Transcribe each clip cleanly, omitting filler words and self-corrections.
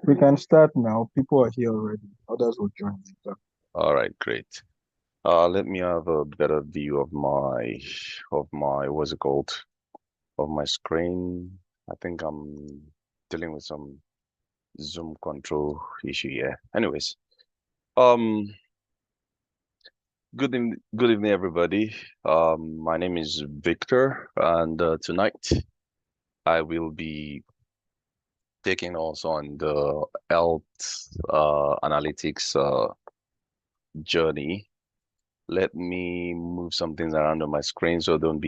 We can start now. People are here already. Others will join later. All right, great. Let me have a better view of my what's it called? Of my screen. I think I'm dealing with some Zoom control issue here. Anyways, um, good evening, everybody. My name is Victor, and tonight I will be taking us on the health analytics journey. Let me move some things around on my screen, so don't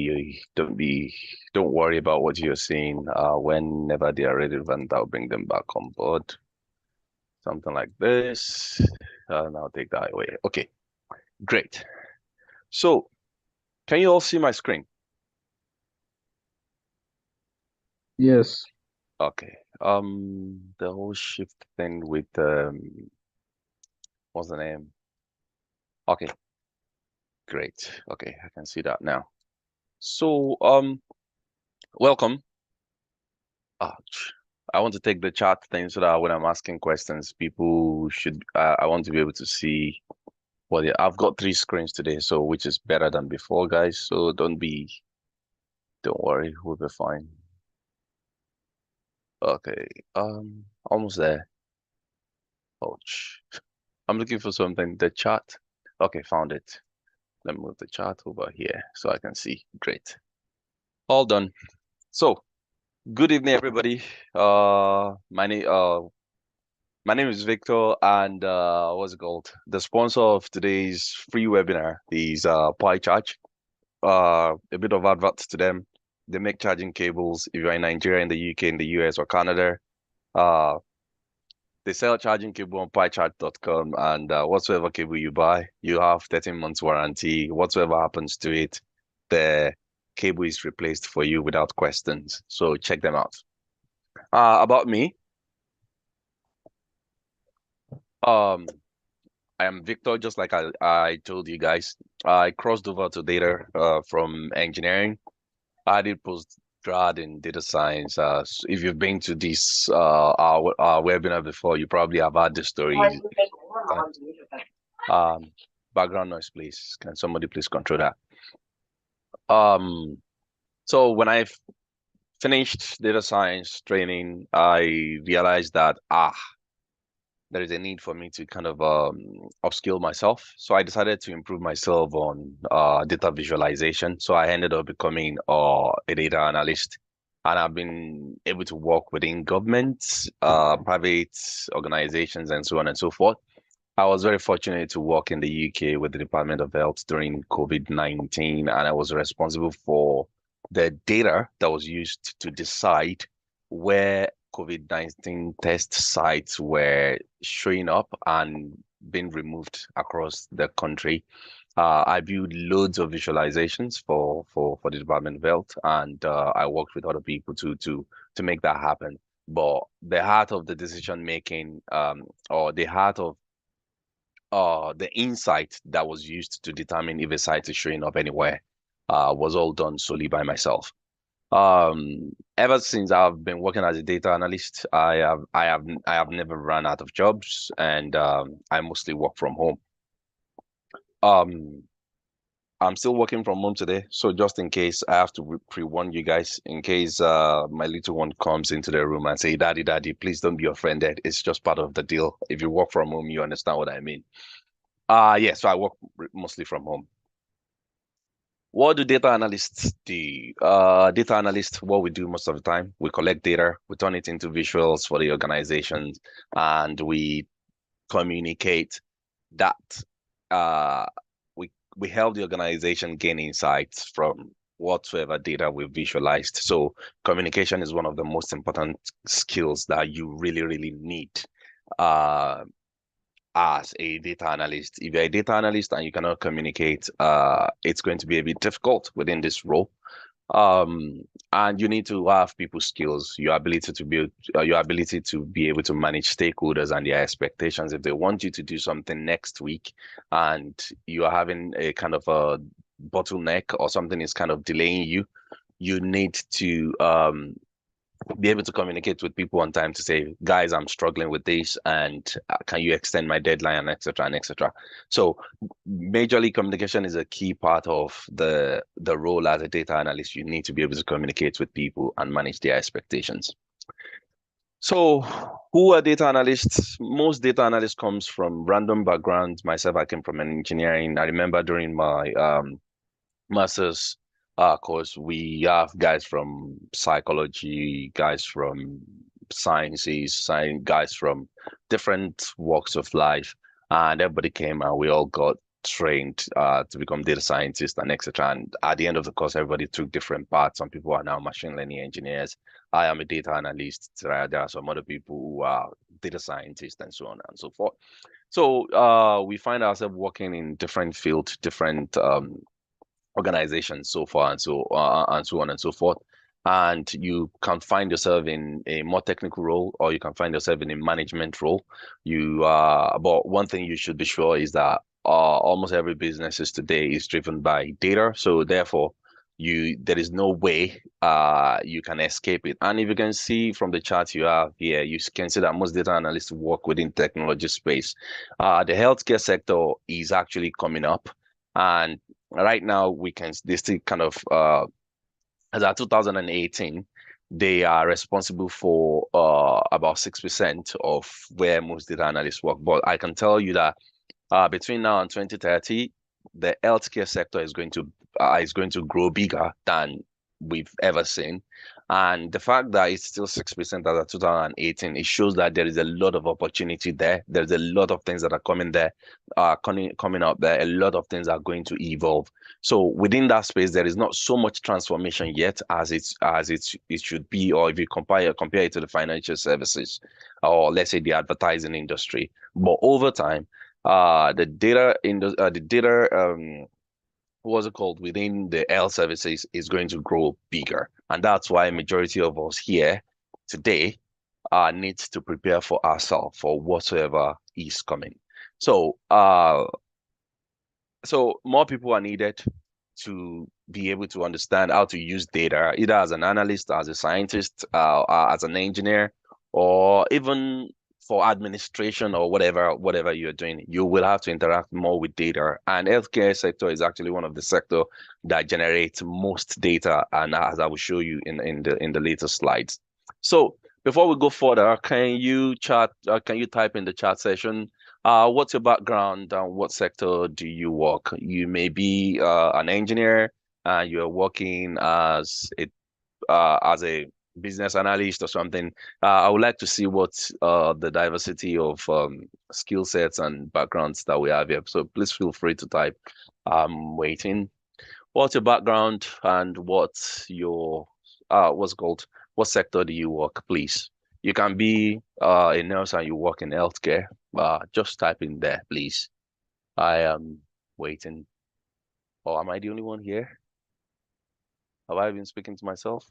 worry about what you're seeing. Whenever they are relevant, I'll bring them back on board. Something like this, and I'll take that away. Okay, great. So, can you all see my screen? Yes. Okay. The whole shift thing with what's the name? Okay, great. Okay, I can see that now. So, welcome. I want to take the chat thing so that when I'm asking questions, people should, I want to be able to see what I've got three screens today, so which is better than before, guys. So don't worry, we'll be fine. Okay, almost there. Ouch. I'm looking for something. The chat. Okay, found it. Let me move the chat over here so I can see. Great. All done. So, good evening, everybody. My name is Victor, and what's it called? The sponsor of today's free webinar is PyCharge. A bit of adverts to them. They make charging cables. If you're in Nigeria, in the UK, in the US, or Canada, uh, they sell charging cable on PyCharge.com, and whatsoever cable you buy, you have 13 months warranty. Whatsoever happens to it, the cable is replaced for you without questions. So check them out. About me, um, I am Victor, just like I told you guys. I crossed over to data from engineering. I did postgrad in data science. If you've been to this our webinar before, you probably have heard the story. Um, Background noise, please. Can somebody please control that? Um, so when I finished data science training, I realized that there is a need for me to kind of upskill myself. So I decided to improve myself on data visualization. So I ended up becoming a data analyst. And I've been able to work within government, private organizations, and so on and so forth. I was very fortunate to work in the UK with the Department of Health during COVID-19, and I was responsible for the data that was used to decide where COVID-19 test sites were showing up and being removed across the country. I built loads of visualizations for the Department of Health, and I worked with other people to make that happen. But the heart of the decision making, or the heart of the insight that was used to determine if a site is showing up anywhere was all done solely by myself. Ever since I've been working as a data analyst, I have never run out of jobs, and I mostly work from home. Um, I'm still working from home today, so just in case I have to pre-warn you guys, in case my little one comes into the room and say, "Daddy, Daddy, please don't be offended. It's just part of the deal. If you work from home, you understand what I mean." Yeah, so I work mostly from home. What do data analysts do? Data analysts, what we do most of the time, we collect data, we turn it into visuals for the organizations, and we communicate that. Uh, we help the organization gain insights from whatsoever data we've visualized. So communication is one of the most important skills that you really, really need. Uh, as a data analyst. If you're a data analyst and you cannot communicate, it's going to be a bit difficult within this role. And you need to have people skills, your ability to be able to manage stakeholders and their expectations. If they want you to do something next week and you are having a kind of a bottleneck or something is kind of delaying you, you need to be able to communicate with people on time to say, guys, I'm struggling with this, and can you extend my deadline, and etc. and etc. So, majorly communication is a key part of the role as a data analyst. You need to be able to communicate with people and manage their expectations. So, who are data analysts? Most data analysts comes from random backgrounds. Myself, I came from engineering. I remember during my master's course, we have guys from psychology, guys from sciences, guys from different walks of life, and everybody came and we all got trained to become data scientists and etc. And at the end of the course, everybody took different paths. Some people are now machine learning engineers. I am a data analyst. There are some other people who are data scientists and so on and so forth. So we find ourselves working in different fields, different organizations so far and so on and so forth. And you can find yourself in a more technical role, or you can find yourself in a management role. But one thing you should be sure is that almost every business is today is driven by data. So therefore, there is no way you can escape it. And if you can see from the chart you have here, you can see that most data analysts work within technology space. The healthcare sector is actually coming up, and right now we can they still kind of as of 2018 they are responsible for about 6% of where most data analysts work. But I can tell you that between now and 2030, the healthcare sector is going to grow bigger than we've ever seen. And the fact that it's still 6% as of 2018, it shows that there is a lot of opportunity there. There's a lot of things that are coming there, coming up there. A lot of things are going to evolve. So within that space, there is not so much transformation yet it should be, or if you compare it to the financial services, or let's say the advertising industry. But over time, the data what's it called within the health services is going to grow bigger, and that's why majority of us here today needs to prepare for ourselves for whatsoever is coming. So so more people are needed to be able to understand how to use data, either as an analyst, as a scientist, as an engineer, or even for administration or whatever you're doing. You will have to interact more with data. And healthcare sector is actually one of the sector that generates most data, and as I will show you in the later slides. So before we go further, can you type in the chat session, what's your background and what sector do you work? You may be an engineer and you're working as a business analyst or something. I would like to see what the diversity of skill sets and backgrounds that we have here. So please feel free to type. I'm waiting. What's your background and what's called what sector do you work, please? You can be a nurse and you work in healthcare. Just type in there, please. I am waiting. Oh, am I the only one here? Have I been speaking to myself?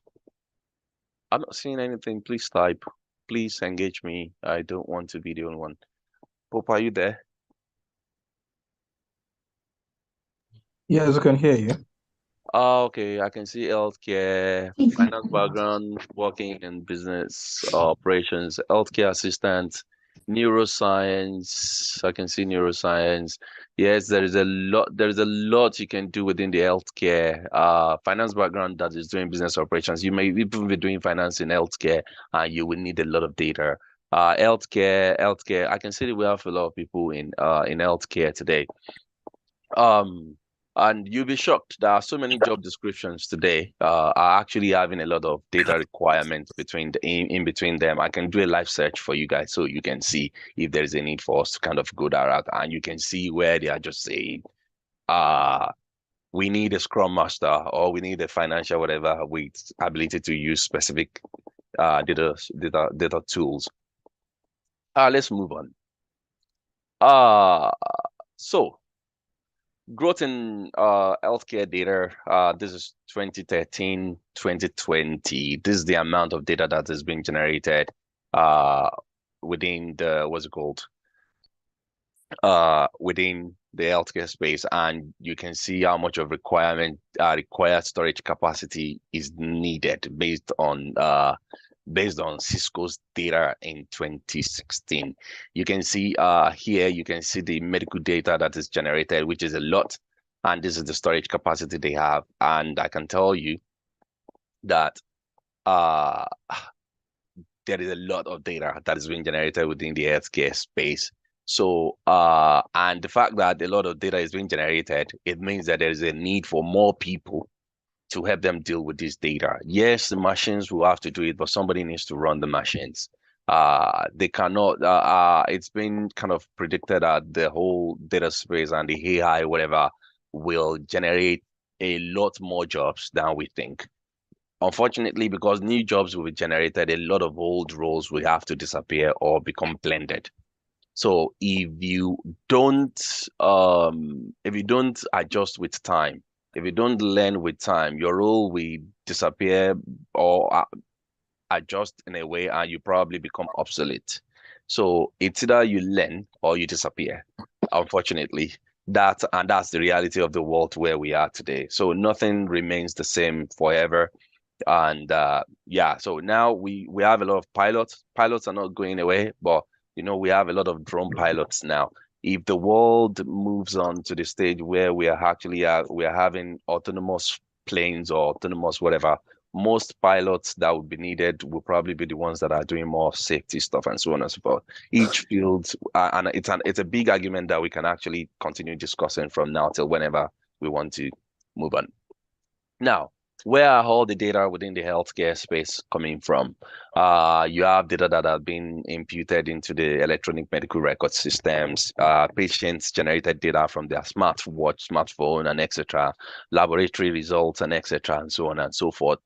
I'm not seeing anything. Please type. Please engage me. I don't want to be the only one. Pope, are you there? Yes, I can hear you. Okay. I can see healthcare, finance background, working in business operations, healthcare assistant, neuroscience. I can see neuroscience. Yes, there is a lot you can do within the healthcare. Finance background that is doing business operations. You may even be doing finance in healthcare, and you will need a lot of data. Healthcare. I can see that we have a lot of people in healthcare today. Um, and you'll be shocked. There are so many job descriptions today are actually having a lot of data requirements in between them. I can do a live search for you guys so you can see if there is a need for us to kind of go that route, and you can see where they are just saying, uh, we need a scrum master or we need a financial whatever with ability to use specific data tools. Let's move on. Uh so growth in healthcare data, this is 2013, 2020. This is the amount of data that has been generated uh, within what's it called? Within the healthcare space, and you can see how much of required storage capacity is needed based on based on Cisco's data in 2016. You can see here, you can see the medical data that is generated, which is a lot. And this is the storage capacity they have. And I can tell you that uh, there is a lot of data that is being generated within the healthcare space. So, and the fact that a lot of data is being generated, it means that there is a need for more people to help them deal with this data. Yes, the machines will have to do it, but somebody needs to run the machines. They cannot, it's been kind of predicted that the whole data space and the AI, whatever, will generate a lot more jobs than we think. Unfortunately, because new jobs will be generated, a lot of old roles will have to disappear or become blended. So don't if you don't adjust with time, if you don't learn with time, your role will disappear or adjust in a way and you probably become obsolete. So it's either you learn or you disappear. Unfortunately, that's the reality of the world where we are today. So nothing remains the same forever. And yeah, so now we have a lot of pilots. Pilots are not going away, but we have a lot of drone pilots now. If the world moves on to the stage where we are having autonomous planes or autonomous whatever, most pilots that would be needed will probably be the ones that are doing more safety stuff and so on and so forth. Each field, and it's a big argument that we can actually continue discussing from now till whenever we want to move on. Now, where are all the data within the healthcare space coming from? You have data that have been imputed into the electronic medical record systems, patients generated data from their smartwatch, smartphone, and etc., laboratory results, and etc., and so on and so forth.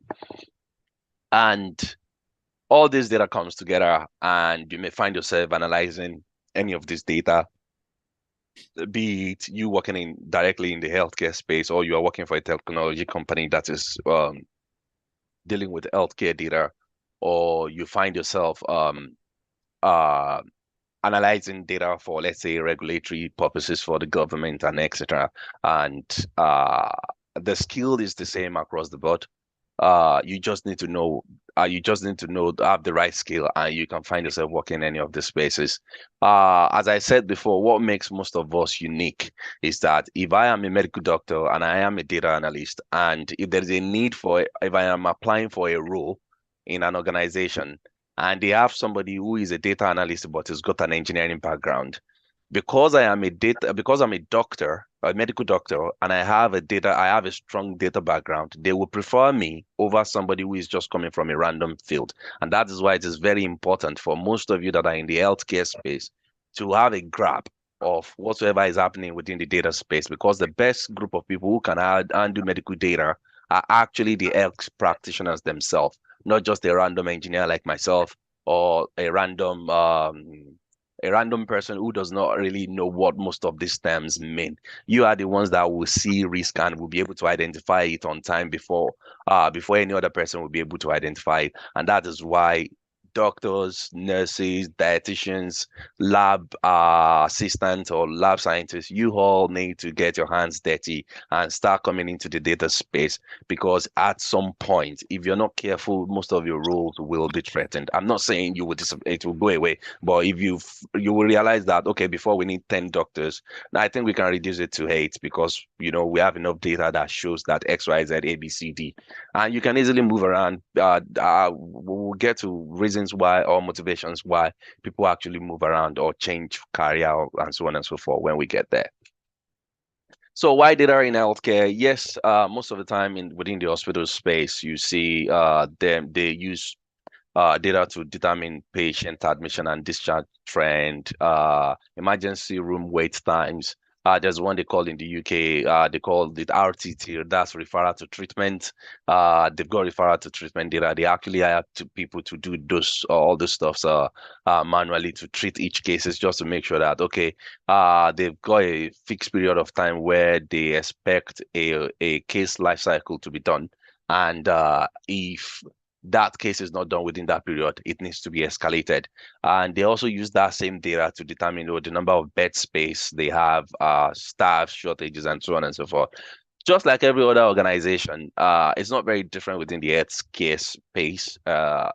And all this data comes together, and you may find yourself analyzing any of this data, be it you working in directly in the healthcare space or you are working for a technology company that is dealing with healthcare data, or you find yourself uh, analyzing data for, let's say, regulatory purposes for the government and etc. And the skill is the same across the board. You just need to know, have the right skill, and you can find yourself working in any of the spaces. As I said before, what makes most of us unique is that if I am a medical doctor and I am a data analyst, and if there is a need for, if I am applying for a role in an organization, and they have somebody who is a data analyst but has got an engineering background, because I'm a doctor, a medical doctor, and I have a strong data background, they will prefer me over somebody who is just coming from a random field. And that is why it is very important for most of you that are in the healthcare space to have a grasp of whatsoever is happening within the data space, because the best group of people who can handle medical data are actually the health practitioners themselves, not just a random engineer like myself or a random person who does not really know what most of these terms mean. You are the ones that will see risk and will be able to identify it on time before any other person will be able to identify it. And that is why doctors, nurses, dietitians, lab assistants, or lab scientists, you all need to get your hands dirty and start coming into the data space, because at some point, if you're not careful, most of your roles will be threatened. I'm not saying it will go away, but if you will realize that, okay, before we need 10 doctors, now I think we can reduce it to 8, because we have enough data that shows that X, Y, Z, A, B, C, D, and you can easily move around. We'll get to reasons why or motivations why people actually move around or change career and so on and so forth when we get there. So why data in healthcare? Yes, most of the time within the hospital space, you see they use data to determine patient admission and discharge trend, emergency room wait times. There's one they call in the UK, they call it RTT, that's referral to treatment. They've got referral to treatment data. They actually hire people to do all this stuff manually to treat each cases, just to make sure that, okay, they've got a fixed period of time where they expect a case life cycle to be done. And if that case is not done within that period, it needs to be escalated. And they also use that same data to determine the number of bed space they have, staff shortages, and so on and so forth. just like every other organization, it's not very different within the healthcare space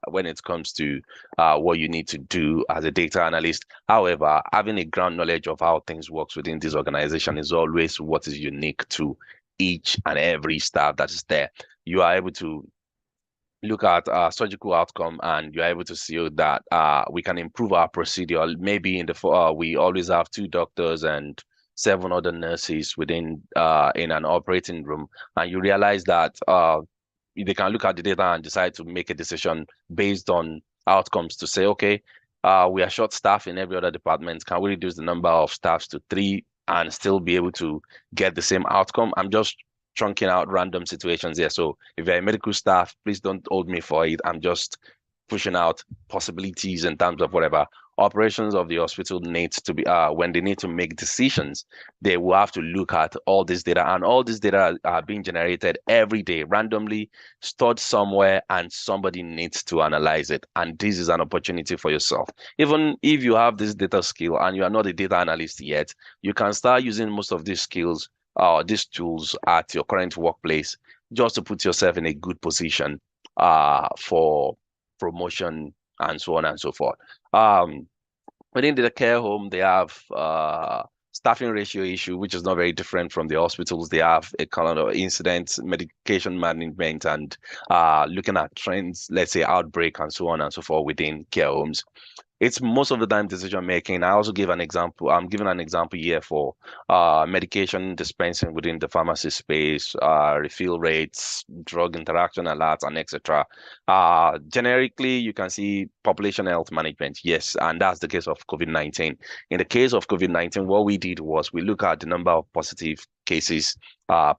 when it comes to what you need to do as a data analyst. However, having a ground knowledge of how things works within this organization is always what is unique to each and every staff that is there. You are able to look at surgical outcome and you're able to see that we can improve our procedure. Maybe we always have two doctors and seven other nurses within in an operating room, and you realize that they can look at the data and decide to make a decision based on outcomes to say, okay, we are short staff in every other department. Can we reduce the number of staffs to three and still be able to get the same outcome? I'm just chunking out random situations here. So if you're a medical staff, please don't hold me for it. I'm just pushing out possibilities in terms of whatever operations of the hospital needs to be when they need to make decisions, they will have to look at all this data, and all this data are being generated every day randomly, stored somewhere, and somebody needs to analyze it. And this is an opportunity for yourself. Even if you have this data skill and you are not a data analyst yet, you can start using most of these skills, these tools at your current workplace, just to put yourself in a good position for promotion and so on and so forth. Um, Within the care home, they have staffing ratio issue, which is not very different from the hospitals. They have a kind of incidents, medication management, and looking at trends, let's say outbreak and so on and so forth within care homes. It's most of the time decision making. I also give an example. I'm giving an example here for medication dispensing within the pharmacy space, refill rates, drug interaction alerts, and etc. Generically, you can see population health management. Yes, and that's the case of COVID-19. In the case of COVID-19, what we did was we look at the number of positive cases per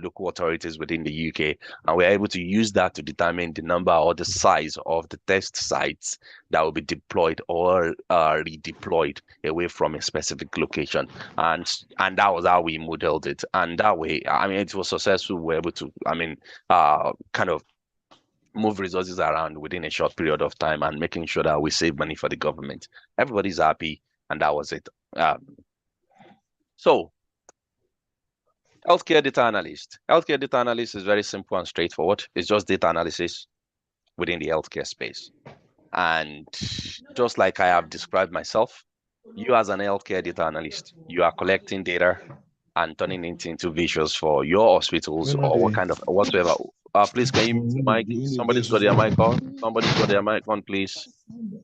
local authorities within the UK, and we're able to use that to determine the number or the size of the test sites that will be deployed or redeployed away from a specific location, and that was how we modeled it, and that way, I mean, it was successful. We were able to, I mean, kind of move resources around within a short period of time and making sure that we save money for the government. Everybody's happy, and that was it. So healthcare data analyst. Healthcare data analyst is very simple and straightforward. It's just data analysis within the healthcare space. And just like I have described myself, you as an healthcare data analyst, you are collecting data and turning it into visuals for your hospitals We're not or what there. kind of whatsoever. Please, can you mute your mic? Somebody's got their mic on. Somebody's got their mic on, please.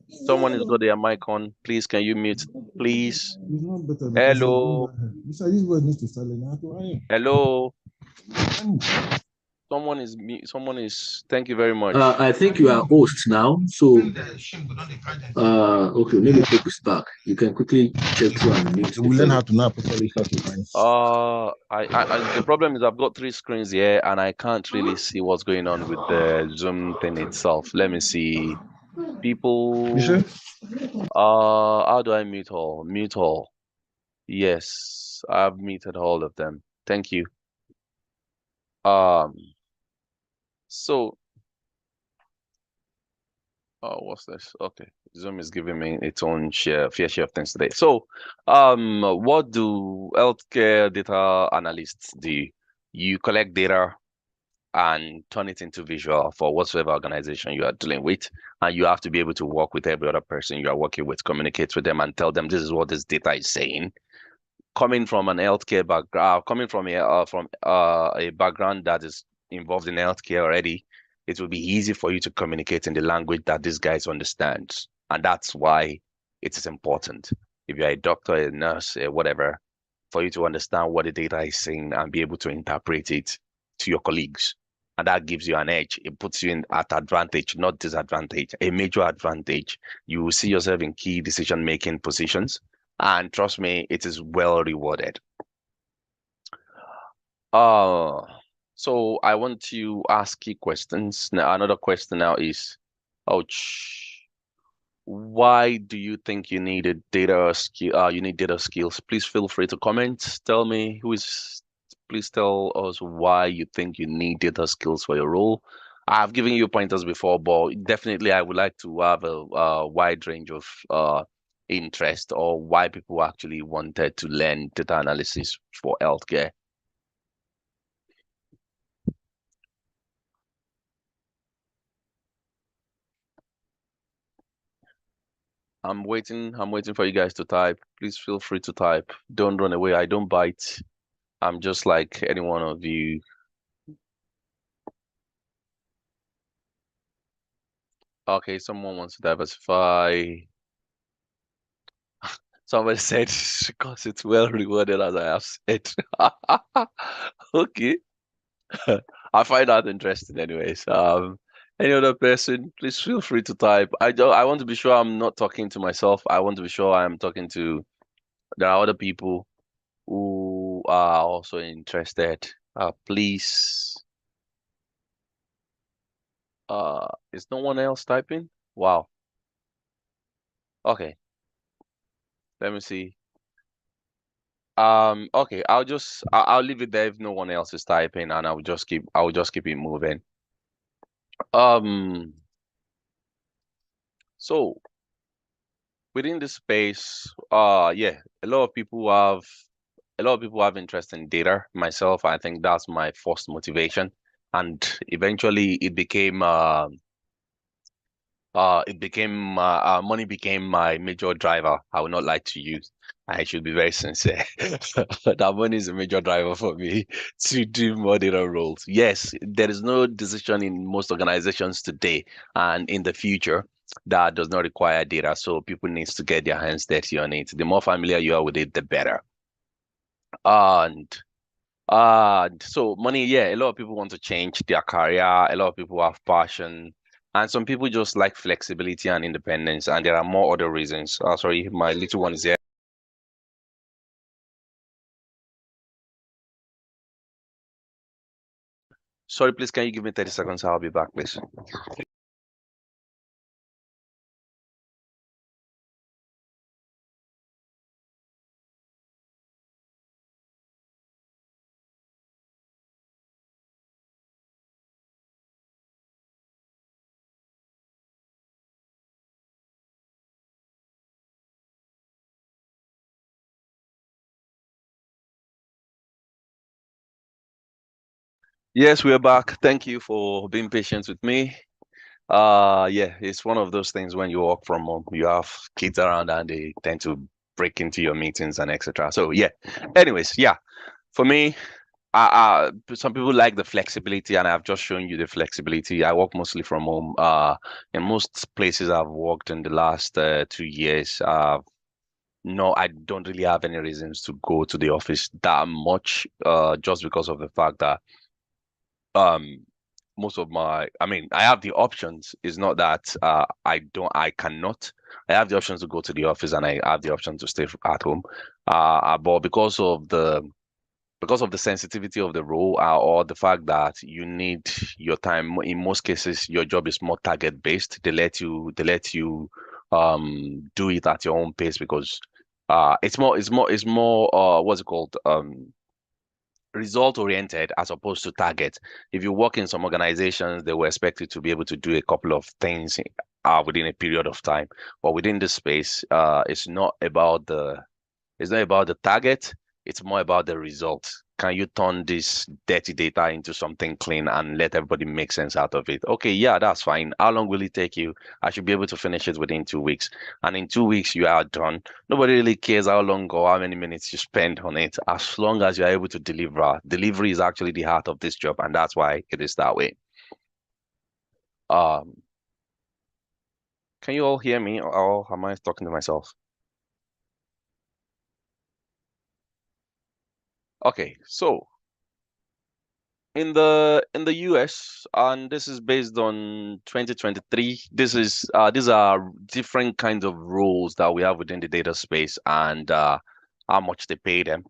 Someone has got their mic on. Please, can you mute? Please. It's not better because you're doing Hello. that here. Besides, this word needs to start learning how to iron. Hello. And Someone is. Thank you very much. I think you are host now. So, okay, maybe Pope is back. You can quickly check through and mute the we learn how fellow. to now properly start to iron. The problem is I've got three screens here and I can't really see what's going on with the Zoom thing itself. Let me see. You sure? People, how do I mute all? Mute all. Yes, I've muted all of them. Thank you. Um, so, what's this? Okay, Zoom is giving me its own fair share of things today. So, what do healthcare data analysts do? You collect data and turn it into visual for whatsoever organization you are dealing with. And you have to be able to work with every other person you are working with, communicate with them and tell them this is what this data is saying. Coming from an healthcare background, coming from a background that is involved in healthcare already, it will be easy for you to communicate in the language that these guys understand. And that's why it is important. If you're a doctor, a nurse, whatever, for you to understand what the data is saying and be able to interpret it to your colleagues. And that gives you an edge. It puts you in at advantage, not disadvantage, a major advantage. You will see yourself in key decision-making positions. And trust me, it is well rewarded. Uh, so I want to ask you questions. Now, another question now is, ouch, why do you think you needed data skill? You need data skills. Please feel free to comment. Tell me please tell us why you think you need data skills for your role. I've given you pointers before, but definitely I would like to have a wide range of interest or why people actually wanted to learn data analysis for healthcare. I'm waiting for you guys to type. Please feel free to type. Don't run away. I don't bite. I'm just like any one of you. Okay, someone wants to diversify. Somebody said because it's well rewarded, as I have said. Okay. I find that interesting anyways. Any other person, please feel free to type. I want to be sure I'm not talking to myself. I want to be sure I'm talking to there are other people who are also interested. Please. Is no one else typing? Wow. Okay. Let me see. Okay, I'll leave it there if no one else is typing, and I will just keep it moving. Um, so within this space, yeah, a lot of people have interest in data. Myself, I think that's my first motivation, and eventually money became my major driver. I will not lie to you. I should be very sincere. That money is a major driver for me to do more data roles. Yes, there is no decision in most organizations today and in the future that does not require data. So people needs to get their hands dirty on it. The more familiar you are with it, the better. And so money, yeah, a lot of people want to change their career. A lot of people have passion, and some people just like flexibility and independence. And there are more other reasons. Sorry, my little one is here. Sorry, please, can you give me 30 seconds? I'll be back, please. Yes, we're back. Thank you for being patient with me. Yeah, it's one of those things when you work from home, you have kids around and they tend to break into your meetings and etc. So yeah. Anyways, yeah, for me, some people like the flexibility, and I've just shown you the flexibility. I work mostly from home. In most places I've worked in the last 2 years, no, I don't really have any reasons to go to the office that much, just because of the fact that um most of my I mean I have the options. It's not that I cannot. I have the options to go to the office and I have the option to stay at home. But because of the sensitivity of the role, or the fact that you need your time, in most cases your job is more target based. They let you do it at your own pace because it's more what's it called, result oriented as opposed to target. If you work in some organizations, they will expect you to be able to do a couple of things within a period of time. But within this space, it's not about the target, it's more about the result. Can you turn this dirty data into something clean and let everybody make sense out of it? Okay, yeah, that's fine. How long will it take you? I should be able to finish it within 2 weeks. And in 2 weeks, you are done. Nobody really cares how long or how many minutes you spend on it, as long as you're able to deliver. Delivery is actually the heart of this job, and that's why it is that way. Um, can you all hear me, or am I talking to myself? Okay, so in the US, and this is based on 2023. These are different kinds of roles that we have within the data space, and how much they pay them.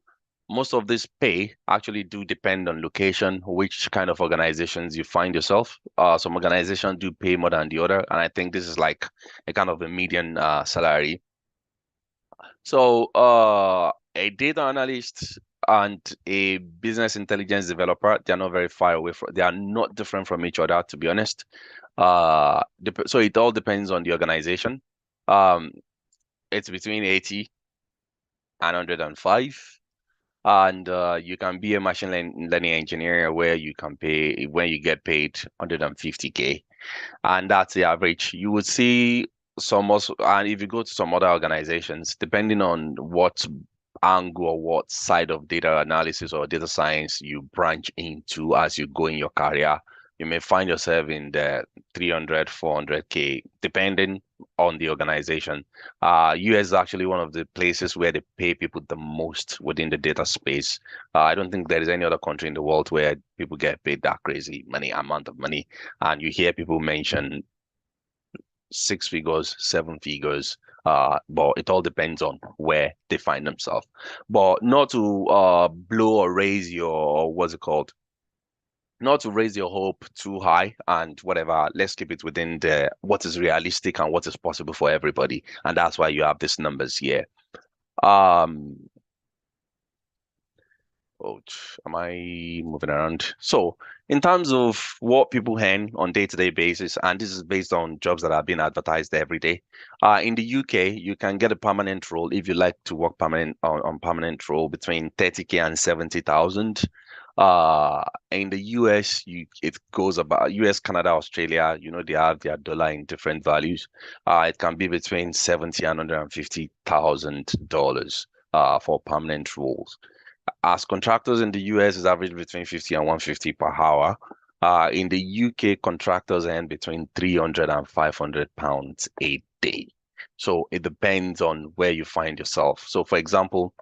Most of this pay actually do depend on location, which kind of organizations you find yourself. Some organizations do pay more than the other, and I think this is like a kind of a median salary. So, a data analyst and a business intelligence developer, they're not very far away from, they are not different from each other, to be honest. So it all depends on the organization. Um, it's between 80 and 105. And you can be a machine learning engineer where you can pay when you get paid 150K, and that's the average. You would see some also, and if you go to some other organizations, depending on what angle or what side of data analysis or data science you branch into as you go in your career, you may find yourself in the 300, 400K, depending on the organization. US is actually one of the places where they pay people the most within the data space. I don't think there is any other country in the world where people get paid that crazy money amount of money. And you hear people mention six figures, seven figures, but it all depends on where they find themselves. But not to blow or raise your, what's it called? Not to raise your hope too high and whatever. Let's keep it within the what is realistic and what is possible for everybody. And that's why you have these numbers here. Um, Oh, am I moving around? So, in terms of what people earn on day-to-day basis, and this is based on jobs that are being advertised every day. In the UK, you can get a permanent role if you like to work permanent on permanent role between 30K and 70,000. In the US, it goes about US, Canada, Australia. They have their dollar in different values. It can be between 70 and $150,000 for permanent roles. As contractors in the US is average between 50 and 150 per hour. In the UK, contractors earn between 300 and 500 pounds a day. So it depends on where you find yourself. So for example,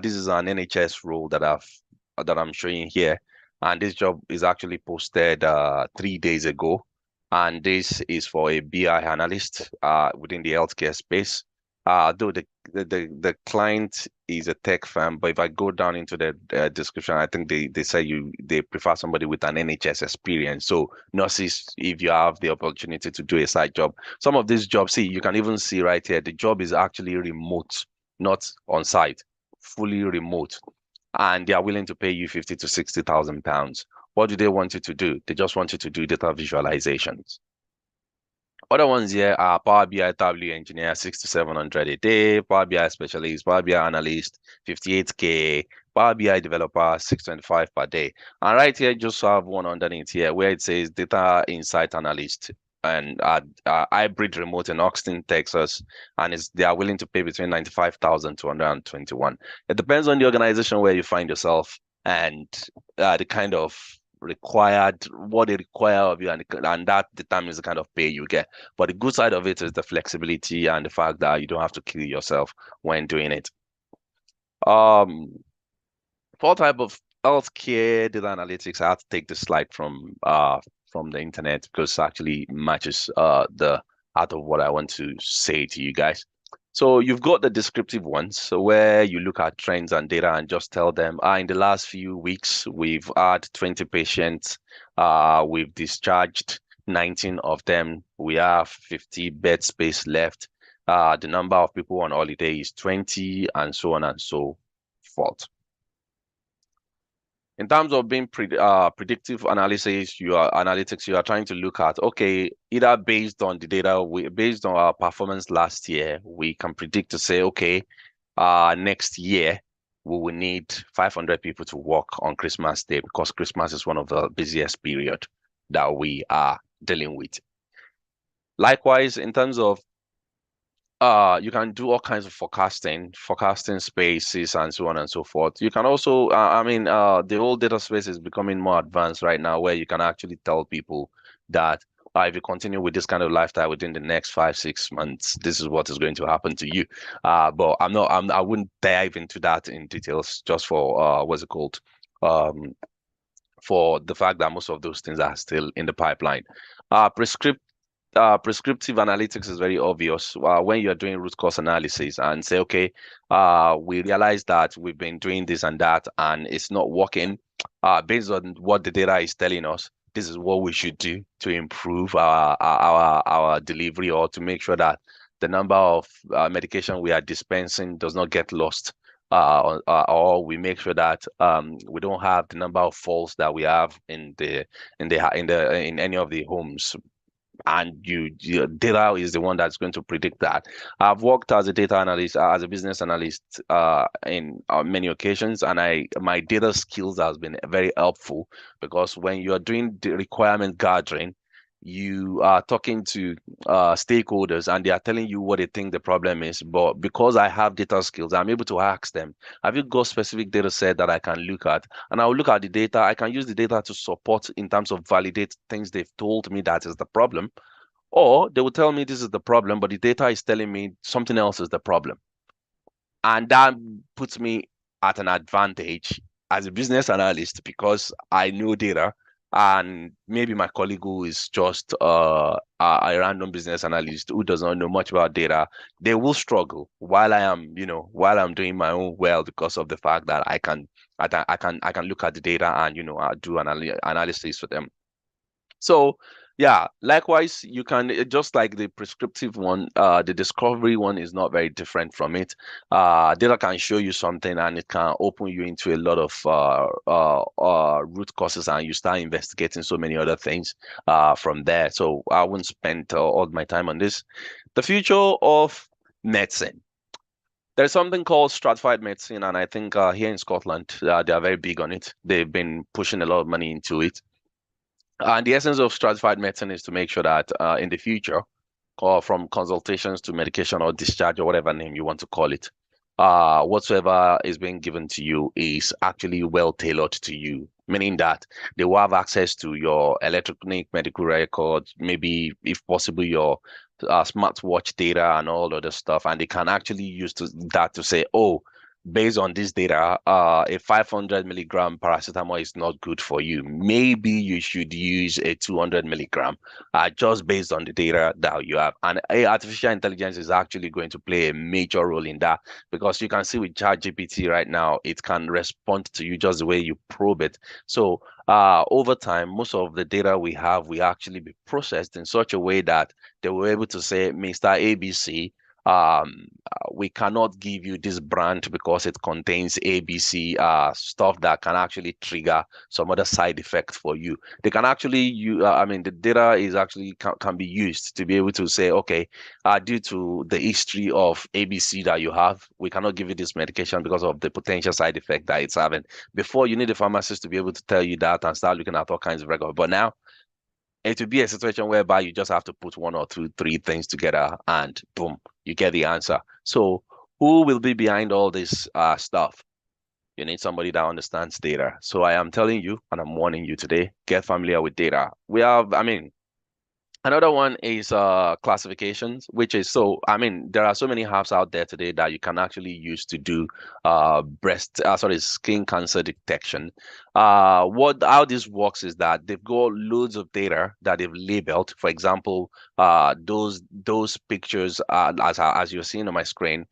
this is an NHS role that I'm showing here. And this job is actually posted 3 days ago. And this is for a BI analyst within the healthcare space. Though the client is a tech firm, but if I go down into the description, I think they say they prefer somebody with an NHS experience. So nurses, if you have the opportunity to do a side job, some of these jobs, see, you can even see right here, the job is actually remote, not on site, fully remote, and they are willing to pay you 50 to 60,000 pounds. What do they want you to do? They just want you to do data visualizations. Other ones here are Power BI W engineer, 6 to 700 a day, Power BI specialist, Power BI analyst, 58K, Power BI developer, 625 per day. And right here, just have one underneath here where it says data insight analyst and hybrid remote in Austin, Texas, and they are willing to pay between 95,000 to 121. It depends on the organization where you find yourself and the kind of what they require of you, and that determines the kind of pay you get. But the good side of it is the flexibility and the fact that you don't have to kill yourself when doing it. For type of healthcare data analytics, I had to take the slide from the internet because it actually matches the out of what I want to say to you guys. So you've got the descriptive ones, so where you look at trends and data and just tell them, in the last few weeks, we've had 20 patients, we've discharged 19 of them, we have 50 bed space left, the number of people on holiday is 20, and so on and so forth. In terms of being predictive analytics, you are trying to look at, okay, either based on the data, based on our performance last year, we can predict to say, okay, next year we will need 500 people to work on Christmas Day because Christmas is one of the busiest period that we are dealing with. Likewise, in terms of you can do all kinds of forecasting spaces and so on and so forth. You can also, the whole data space is becoming more advanced right now, where you can actually tell people that if you continue with this kind of lifestyle within the next 5-6 months, this is what is going to happen to you. But I wouldn't dive into that in details just for what's it called, for the fact that most of those things are still in the pipeline. Prescriptive analytics is very obvious when you're doing root cause analysis and say, okay, we realize that we've been doing this and that and it's not working. Based on what the data is telling us, this is what we should do to improve our delivery, or to make sure that the number of medication we are dispensing does not get lost, or we make sure that we don't have the number of falls that we have in any of the homes and your data is the one that's going to predict that. I've worked as a data analyst, as a business analyst, in many occasions, and my data skills has been very helpful because when you are doing the requirement gathering, you are talking to stakeholders and they are telling you what they think the problem is. But because I have data skills, I'm able to ask them, have you got specific data set that I can look at? And I'll look at the data. I can use the data to support in terms of validate things they've told me that is the problem. Or they will tell me this is the problem, but the data is telling me something else is the problem. And that puts me at an advantage as a business analyst because I know data, and maybe my colleague who is just a random business analyst who does not know much about data, they will struggle while while I'm doing my own well because of the fact that I can look at the data and do analysis for them. So yeah, likewise, you can just like the prescriptive one, the discovery one is not very different from it. Data can show you something and it can open you into a lot of root causes, and you start investigating so many other things from there. So I won't spend all my time on this. The future of medicine. There's something called stratified medicine, and I think here in Scotland, they are very big on it. They've been pushing a lot of money into it. And the essence of stratified medicine is to make sure that in the future, or from consultations to medication or discharge or whatever name you want to call it, whatsoever is being given to you is actually well tailored to you, meaning that they will have access to your electronic medical records, maybe if possible your smartwatch data and all other stuff, and they can actually use that to say, oh, based on this data, a 500 milligram paracetamol is not good for you. Maybe you should use a 200 milligram, just based on the data that you have. And artificial intelligence is actually going to play a major role in that, because you can see with ChatGPT right now, it can respond to you just the way you probe it. So over time, most of the data we have will actually be processed in such a way that they were able to say, Mr. ABC, we cannot give you this brand because it contains ABC stuff that can actually trigger some other side effects for you. They can actually the data is actually can be used to be able to say, okay, due to the history of ABC that you have, we cannot give you this medication because of the potential side effect that it's having. Before, you need a pharmacist to be able to tell you that and start looking at all kinds of records. But now it would be a situation whereby you just have to put one or two, three things together and boom, you get the answer. So who will be behind all this stuff? You need somebody that understands data. So I am telling you, and I'm warning you today, get familiar with data. Another one is classifications, which is there are so many apps out there today that you can actually use to do skin cancer detection. How this works is that they've got loads of data that they've labeled. For example, those pictures as you're seeing on my screen,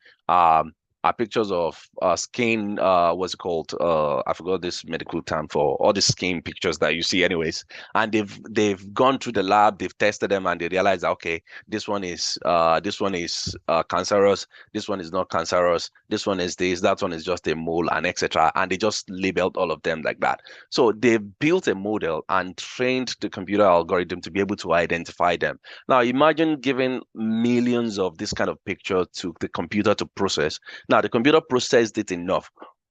are pictures of skin, what's it called? I forgot this medical term for all the skin pictures that you see anyways. And they've gone through the lab, they've tested them, and they realize, okay, this one is cancerous, this one is not cancerous, this one is this, that one is just a mole, and etc. And they just labeled all of them like that. So they've built a model and trained the computer algorithm to be able to identify them. Now imagine giving millions of this kind of picture to the computer to process. Now, the computer processed it enough.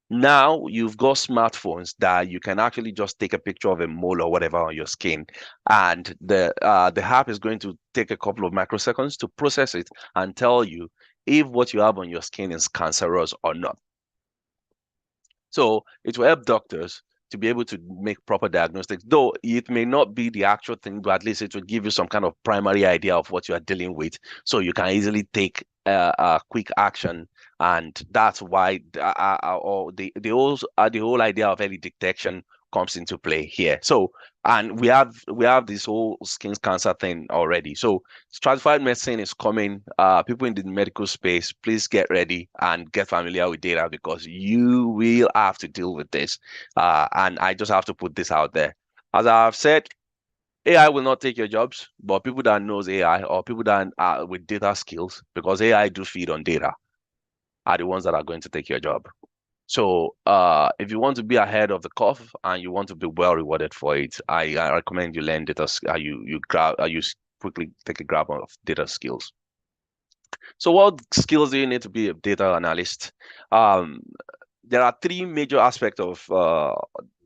Now you've got smartphones that you can actually just take a picture of a mole or whatever on your skin, and the app is going to take a couple of microseconds to process it and tell you if what you have on your skin is cancerous or not. So it will help doctors to be able to make proper diagnostics, though it may not be the actual thing, but at least it will give you some kind of primary idea of what you are dealing with, so you can easily take a quick action. And that's why the whole idea of early detection comes into play here. So, and we have this whole skin cancer thing already. So stratified medicine is coming. People in the medical space, please get ready and get familiar with data, because you will have to deal with this. And I just have to put this out there. As I've said, AI will not take your jobs, but people that knows AI, or people that are with data skills, because AI do feed on data, are the ones that are going to take your job. So if you want to be ahead of the curve and you want to be well rewarded for it, I recommend you learn data. You quickly take a grab of data skills. So what skills do you need to be a data analyst? There are three major aspects of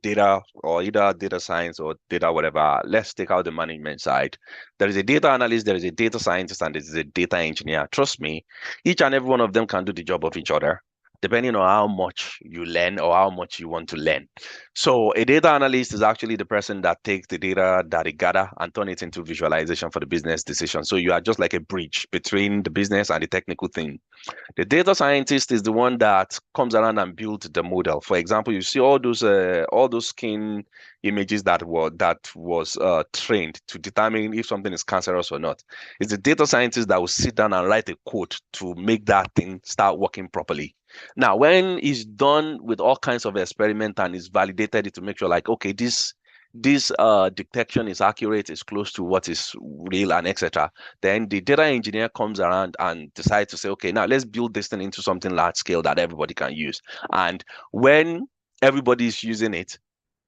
data, or either data science or data whatever. Let's take out the management side. There is a data analyst, there is a data scientist, and there is a data engineer. Trust me, each and every one of them can do the job of each other, depending on how much you learn or how much you want to learn. So a data analyst is actually the person that takes the data that they gather and turn it into visualization for the business decision. So you are just like a bridge between the business and the technical thing. The data scientist is the one that comes around and builds the model. For example, you see all those skin images that was trained to determine if something is cancerous or not. It's the data scientist that will sit down and write a code to make that thing start working properly. Now, when it's done with all kinds of experiment and it's validated to make sure, like, okay, this detection is accurate, is close to what is real, and etc. Then the data engineer comes around and decides to say, okay, now let's build this thing into something large scale that everybody can use. And when everybody is using it,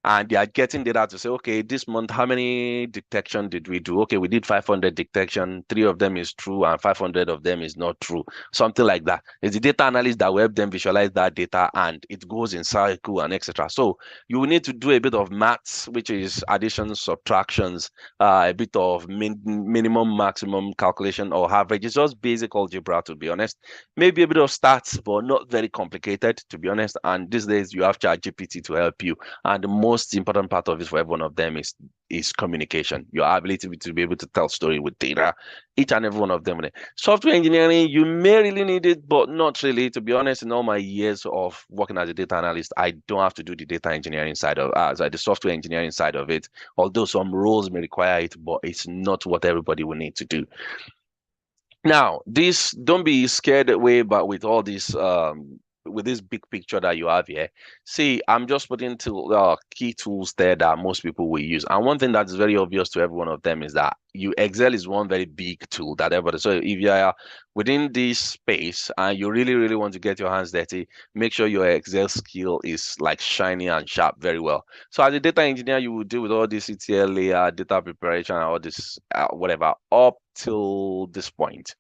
and they are getting data to say, okay, this month, how many detection did we do? Okay, we did 500 detection, 3 of them is true and 500 of them is not true, something like that. It's the data analyst that will help them visualize that data, and it goes in cycle and etc. So you will need to do a bit of maths, which is additions, subtractions, a bit of minimum, maximum calculation or average. It's just basic algebra, to be honest. Maybe a bit of stats, but not very complicated, to be honest. And these days you have ChatGPT to help you. And the most important part of it for every one of them is communication, your ability to be able to tell story with data, each and every one of them. Software engineering, you may really need it, but not really. To be honest, in all my years of working as a data analyst, I don't have to do the data engineering side of the software engineering side of it, although some roles may require it, but it's not what everybody will need to do. Now, don't be scared away, but with all this with this big picture that you have here. See, I'm just putting key tools there that most people will use. And one thing that is very obvious to every one of them is that Excel is one very big tool that everybody. So if you are within this space and you really, really want to get your hands dirty, make sure your Excel skill is like shiny and sharp very well. So as a data engineer, you will deal with all this ETL layer, data preparation, and all this whatever up till this point.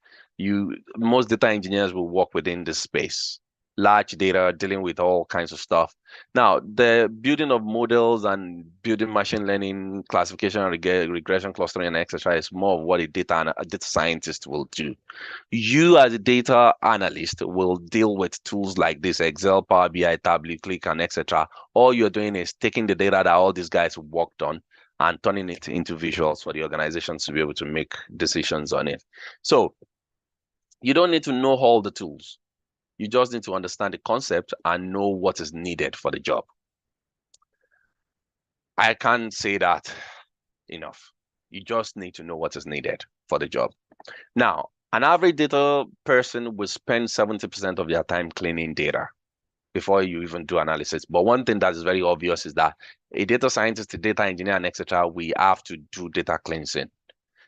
Most data engineers will work within this space. Large data, dealing with all kinds of stuff. Now, the building of models and building machine learning, classification, regression, clustering, and etc. is more of what a data scientist will do. You, as a data analyst, will deal with tools like this: Excel, Power BI, Tableau, Click, and etc. All you're doing is taking the data that all these guys worked on and turning it into visuals for the organizations to be able to make decisions on it. So you don't need to know all the tools. You just need to understand the concept and know what is needed for the job. I can't say that enough. You just need to know what is needed for the job. Now, an average data person will spend 70% of their time cleaning data before you even do analysis. But one thing that is very obvious is that a data scientist, a data engineer, and etc., we have to do data cleansing.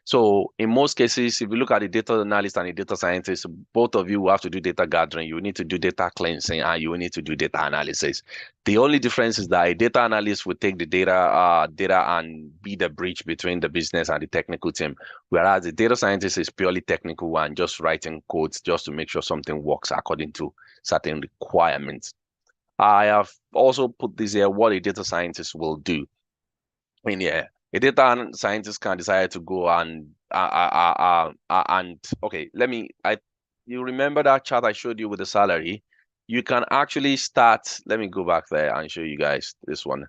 So in most cases, if you look at the data analyst and the data scientist, both of you will have to do data gathering. You need to do data cleansing, and you will need to do data analysis. The only difference is that a data analyst will take the data and be the bridge between the business and the technical team, whereas the data scientist is purely technical and just writing codes just to make sure something works according to certain requirements. I have also put this here, what a data scientist will do. I mean, yeah, a data scientist can decide to go and okay, you remember that chart I showed you with the salary? You can actually start. Let me go back there and show you guys this one.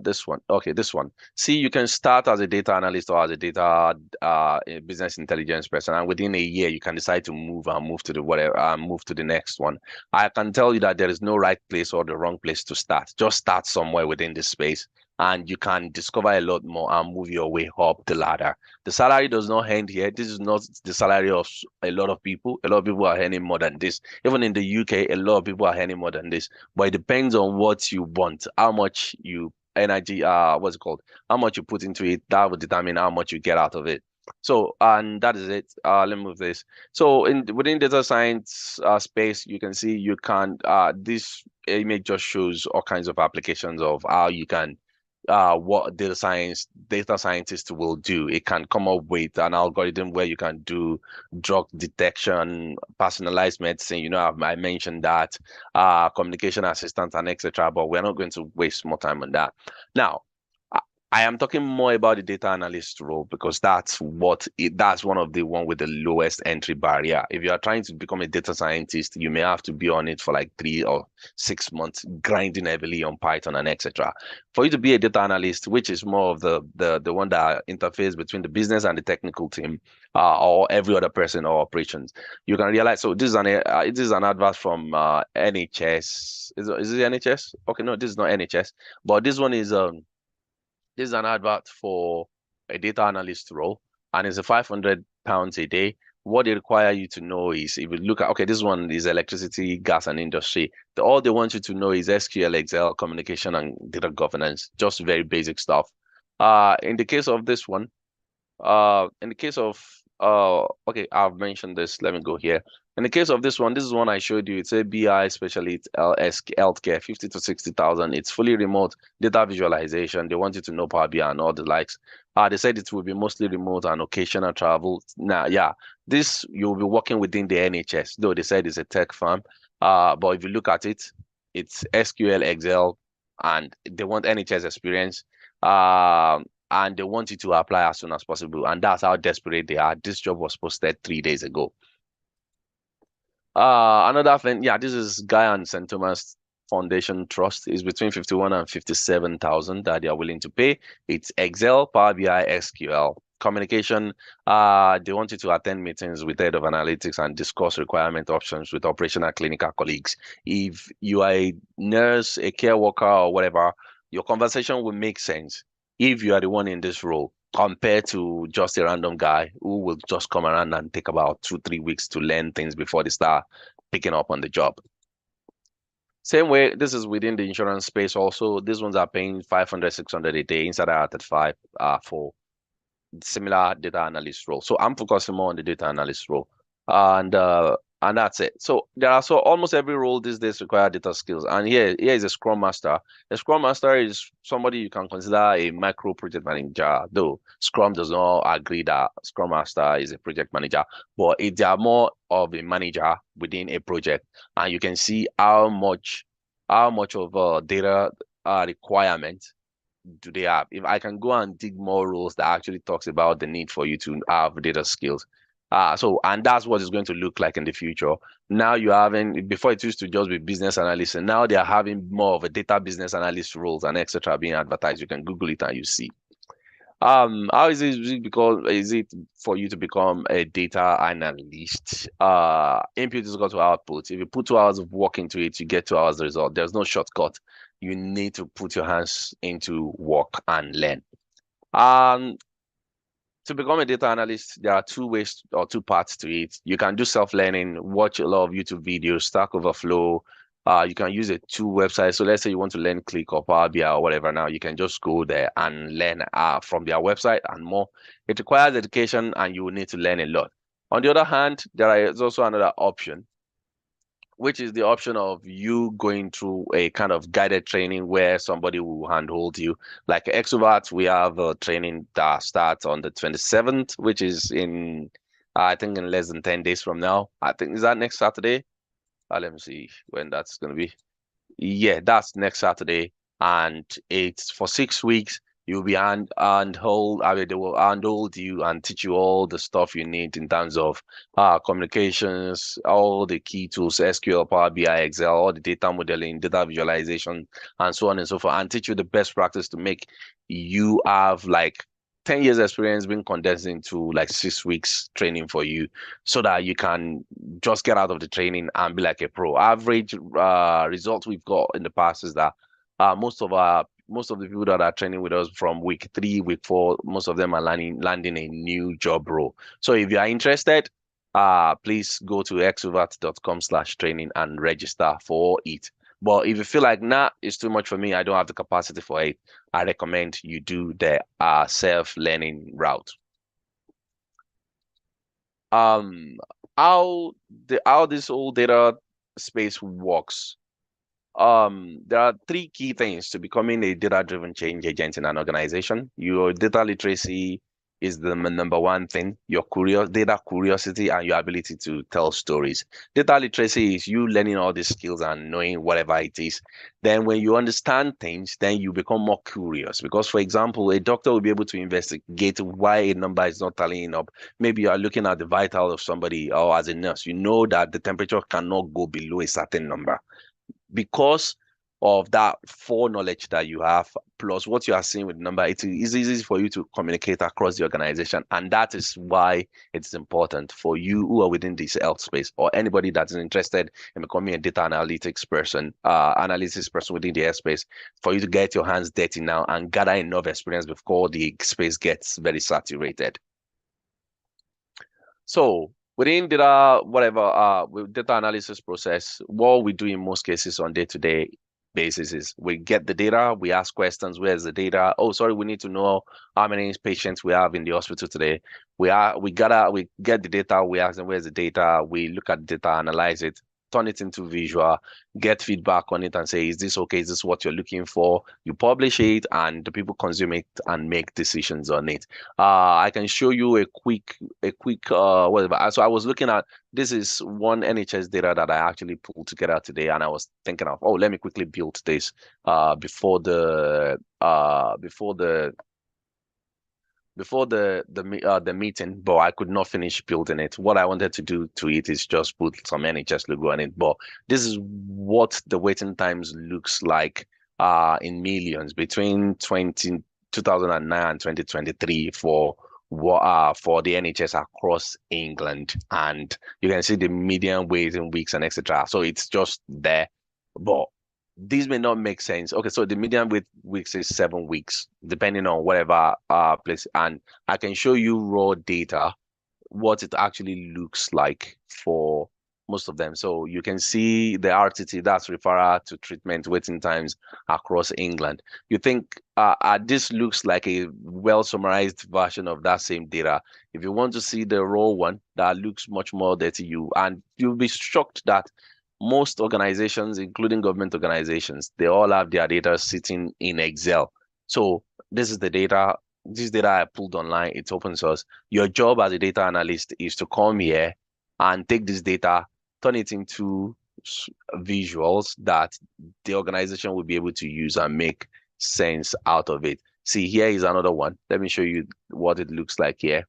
This one. See, you can start as a data analyst or as a data business intelligence person, and within a year you can decide to move to the next one. I can tell you that there is no right place or the wrong place to start. Just start somewhere within this space, and you can discover a lot more and move your way up the ladder. The salary does not end here. This is not the salary of a lot of people. A lot of people are earning more than this. Even in the UK, a lot of people are earning more than this. But it depends on what you want, how much energy, how much you put into it. That will determine how much you get out of it. So, and that is it. Let me move this. So within data science space, you can see this image just shows all kinds of applications of how you can what data scientists will do. It can come up with an algorithm where you can do drug detection, personalized medicine. You know, I mentioned that, communication assistance and etc. But we're not going to waste more time on that. Now, I am talking more about the data analyst role because that's one of the one with the lowest entry barrier. If you are trying to become a data scientist, you may have to be on it for like 3 or 6 months, grinding heavily on Python and etc. For you to be a data analyst, which is more of the one that interface between the business and the technical team, or every other person or operations, you can realize. So this is an advert from NHS. Is it NHS? Okay, no, this is not NHS, but this is an advert for a data analyst role, and it's a £500 a day. What they require you to know is, if you look at, okay, this one is electricity, gas, and industry. All they want you to know is SQL, Excel, communication, and data governance, just very basic stuff. In the case of this one, in the case of okay, I've mentioned this. Let me go here. In the case of this one, this is one I showed you. It's a BI specialist, healthcare, 50 to 60,000. It's fully remote data visualization. They want you to know Power BI and all the likes. They said it will be mostly remote and occasional travel. Now, yeah, this you'll be working within the NHS, though they said it's a tech firm. But if you look at it, it's SQL, Excel, and they want NHS experience. And they want you to apply as soon as possible. And that's how desperate they are. This job was posted 3 days ago. Another thing, yeah, this is Guy and St. Thomas Foundation Trust, is between 51 and 57,000 that they are willing to pay. It's Excel, Power BI, SQL. Communication, they want you to attend meetings with head of analytics and discuss requirement options with operational clinical colleagues. If you are a nurse, a care worker, or whatever, your conversation will make sense if you are the one in this role, compared to just a random guy who will just come around and take about 2-3 weeks to learn things before they start picking up on the job. Same way, this is within the insurance space also. These ones are paying 500, 600 a day inside out at 5 for similar data analyst role. So I'm focusing more on the data analyst role. And that's it. So almost every role these days require data skills. And here is a Scrum Master. A Scrum Master is somebody you can consider a micro project manager, though Scrum does not agree that Scrum Master is a project manager, but they are more of a manager within a project. And you can see how much of data requirement do they have. If I can go and dig more roles that actually talks about the need for you to have data skills. And that's what it's going to look like in the future. Now you're having, before it used to just be business analyst, and now they're having more of a data business analyst roles and etc. being advertised. You can Google it and you see. How is it for you to become a data analyst? Input is equal to output. If you put 2 hours of work into it, you get 2 hours result. There's no shortcut. You need to put your hands into work and learn. To become a data analyst, there are 2 ways or 2 parts to it. You can do self-learning, watch a lot of YouTube videos, Stack Overflow. You can use a 2 websites. So let's say you want to learn Click or Power BI or whatever. Now you can just go there and learn from their website and more. It requires education and you will need to learn a lot. On the other hand, there is also another option, which is the option of you going through a kind of guided training where somebody will handhold you. Like Extrovert, we have a training that starts on the 27th, which is I think in less than 10 days from now. I think, is that next Saturday? Let me see when that's going to be. Yeah, that's next Saturday. And it's for 6 weeks. You'll be they will handhold you and teach you all the stuff you need in terms of communications, all the key tools, SQL, Power BI, Excel, all the data modeling, data visualization, and so on and so forth, and teach you the best practice to make you have like 10 years experience being condensed into like 6 weeks training for you, so that you can just get out of the training and be like a pro. Average result we've got in the past is that most of the people that are training with us from week 3, week 4, most of them are landing a new job role. So if you are interested, please go to extrovert.com/training and register for it. But if you feel like, nah, it's too much for me, I don't have the capacity for it, I recommend you do the self-learning route. How this whole data space works there are three key things to becoming a data-driven change agent in an organization. Your data literacy is the number one thing, your data curiosity and your ability to tell stories. Data literacy is you learning all these skills and knowing whatever it is. Then when you understand things, then you become more curious. Because, for example, a doctor will be able to investigate why a number is not tallying up. Maybe you are looking at the vital of somebody, or as a nurse, you know that the temperature cannot go below a certain number. Because of that foreknowledge that you have, plus what you are seeing with the number, it is easy for you to communicate across the organization. And that is why it's important for you who are within this health space, or anybody that is interested in becoming a data analytics person within the health space, for you to get your hands dirty now and gather enough experience before the space gets very saturated. So within with data analysis process, what we do in most cases on day-to-day basis is we get the data, we ask questions, where's the data? Oh, sorry, we need to know how many patients we have in the hospital today. We get the data, we ask them where's the data, we look at the data, analyze it, turn it into visual, get feedback on it and say, is this okay? Is this what you're looking for? You publish it and the people consume it and make decisions on it. I can show you a quick whatever. So I was looking at, this is one NHS data that I actually pulled together today, and I was thinking of, oh, let me quickly build this before the meeting, but I could not finish building it. What I wanted to do to it is just put some NHS logo on it. But this is what the waiting times looks like in millions between 2009 and 2023 for the NHS across England. And you can see the median waiting weeks and etc. So it's just there. But these may not make sense. Okay, so the median with weeks is 7 weeks, depending on whatever place. And I can show you raw data, what it actually looks like for most of them. So you can see the RTT, that's referral to treatment waiting times across England. You think this looks like a well summarized version of that same data. If you want to see the raw one, that looks much more there to you, and you'll be shocked that most organizations, including government organizations, they all have their data sitting in Excel. So this is the data. This data I pulled online. It's open source. Your job as a data analyst is to come here and take this data, turn it into visuals that the organization will be able to use and make sense out of it. See, here is another one. Let me show you what it looks like here.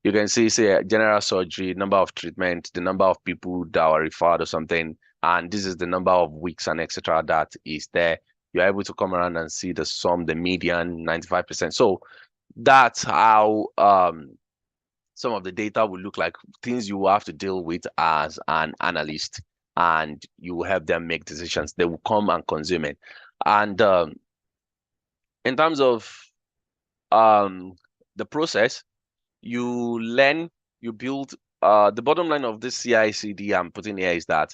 You can see, say, general surgery, number of treatment, the number of people that were referred or something, and this is the number of weeks and etc. that is there. You're able to come around and see the sum, the median, 95%. So that's how some of the data will look like, things you will have to deal with as an analyst, and you will help them make decisions. They will come and consume it. And in terms of the process, you learn, you build. The bottom line of this CI/CD I'm putting here is that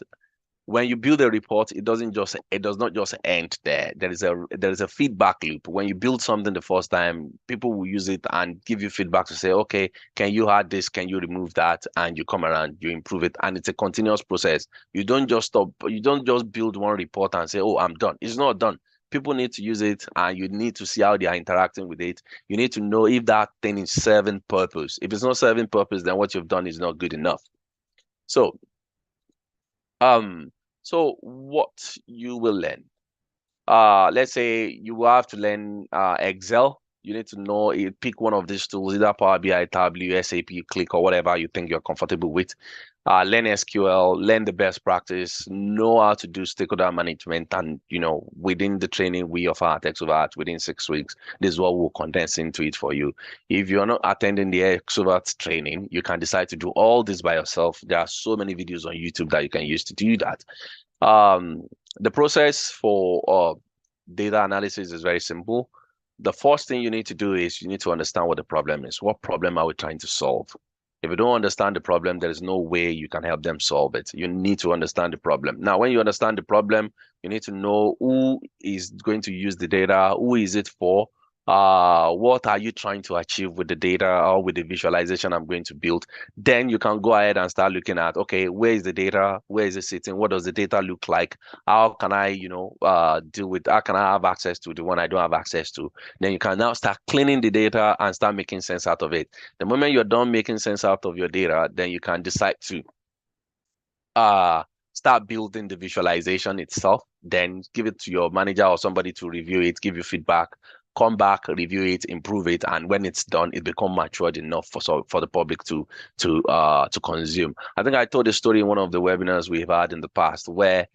when you build a report, it does not just end there. There is a feedback loop. When you build something the first time, people will use it and give you feedback to say, okay, can you add this? Can you remove that? And you come around, you improve it, and it's a continuous process. You don't just stop. You don't just build one report and say, oh, I'm done. It's not done. People need to use it, and you need to see how they are interacting with it. You need to know if that thing is serving purpose. If it's not serving purpose, then what you've done is not good enough. So what you will learn. Let's say you will have to learn Excel. You need to know, pick one of these tools, either Power BI, Tableau, SAP, Click, or whatever you think you're comfortable with. Learn SQL, learn the best practice, know how to do stakeholder management, and within the training we offer at Extrovert within 6 weeks, this is what we'll condense into it for you. If you're not attending the Extrovert training, you can decide to do all this by yourself. There are so many videos on YouTube that you can use to do that. The process for data analysis is very simple. The first thing you need to do is you need to understand what the problem is. What problem are we trying to solve? If you don't understand the problem, there is no way you can help them solve it. You need to understand the problem. Now, when you understand the problem, you need to know who is going to use the data, who is it for, what are you trying to achieve with the data or with the visualization I'm going to build? Then you can go ahead and start looking at, okay, where is the data? Where is it sitting? What does the data look like? How can I, deal with, how can I have access to the one I don't have access to? Then you can now start cleaning the data and start making sense out of it. The moment you're done making sense out of your data, then you can decide to uh start building the visualization itself, then give it to your manager or somebody to review it, give you feedback, come back, review it, improve it, and when it's done, it become matured enough for the public to consume. I think I told a story in one of the webinars we've had in the past where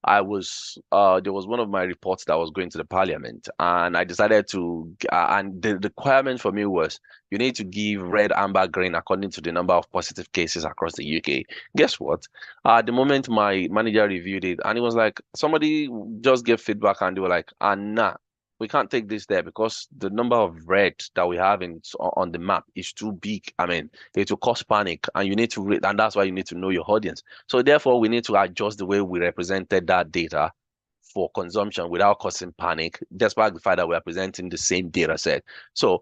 there was one of my reports that was going to the parliament, and I decided to and the requirement for me was you need to give red, amber, green according to the number of positive cases across the UK. Guess what? The moment my manager reviewed it, and it was like somebody just gave feedback, and they were like, nah, we can't take this there because the number of red that we have on the map is too big. I mean, it will cause panic, and you need to read, and that's why you need to know your audience. So therefore, we need to adjust the way we represented that data for consumption without causing panic, despite the fact that we are presenting the same data set. So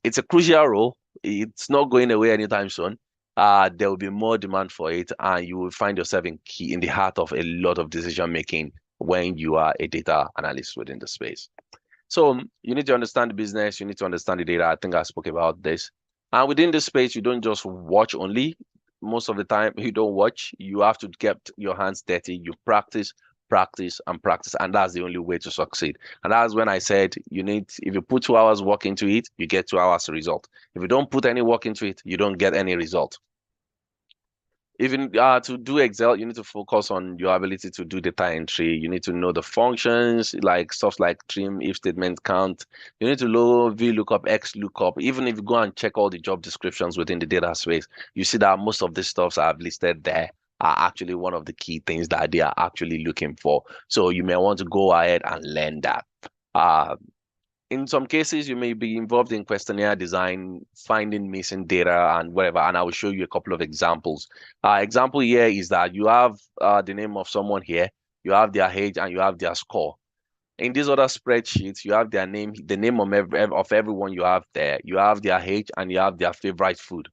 it's a crucial role. It's not going away anytime soon. There will be more demand for it, and you will find yourself in the heart of a lot of decision making when you are a data analyst within the space. So you need to understand the business, you need to understand the data. I think I spoke about this. And within this space, you don't just watch only. Most of the time, you don't watch. You have to get your hands dirty. You practice, practice, and practice. And that's the only way to succeed. And that's when I said if you put 2 hours work into it, you get 2 hours result. If you don't put any work into it, you don't get any result. Even to do Excel, you need to focus on your ability to do data entry. You need to know the functions, like stuff like trim, if statement, count. You need to know VLOOKUP, XLOOKUP. Even if you go and check all the job descriptions within the data space, you see that most of the stuffs I've listed there are actually one of the key things that they are actually looking for. So you may want to go ahead and learn that. In some cases, you may be involved in questionnaire design, finding missing data and whatever, and I will show you a couple of examples. Example here is that you have the name of someone here, you have their age, and you have their score. In these other spreadsheets, you have their name, the name of everyone you have there, you have their age, and you have their favorite food.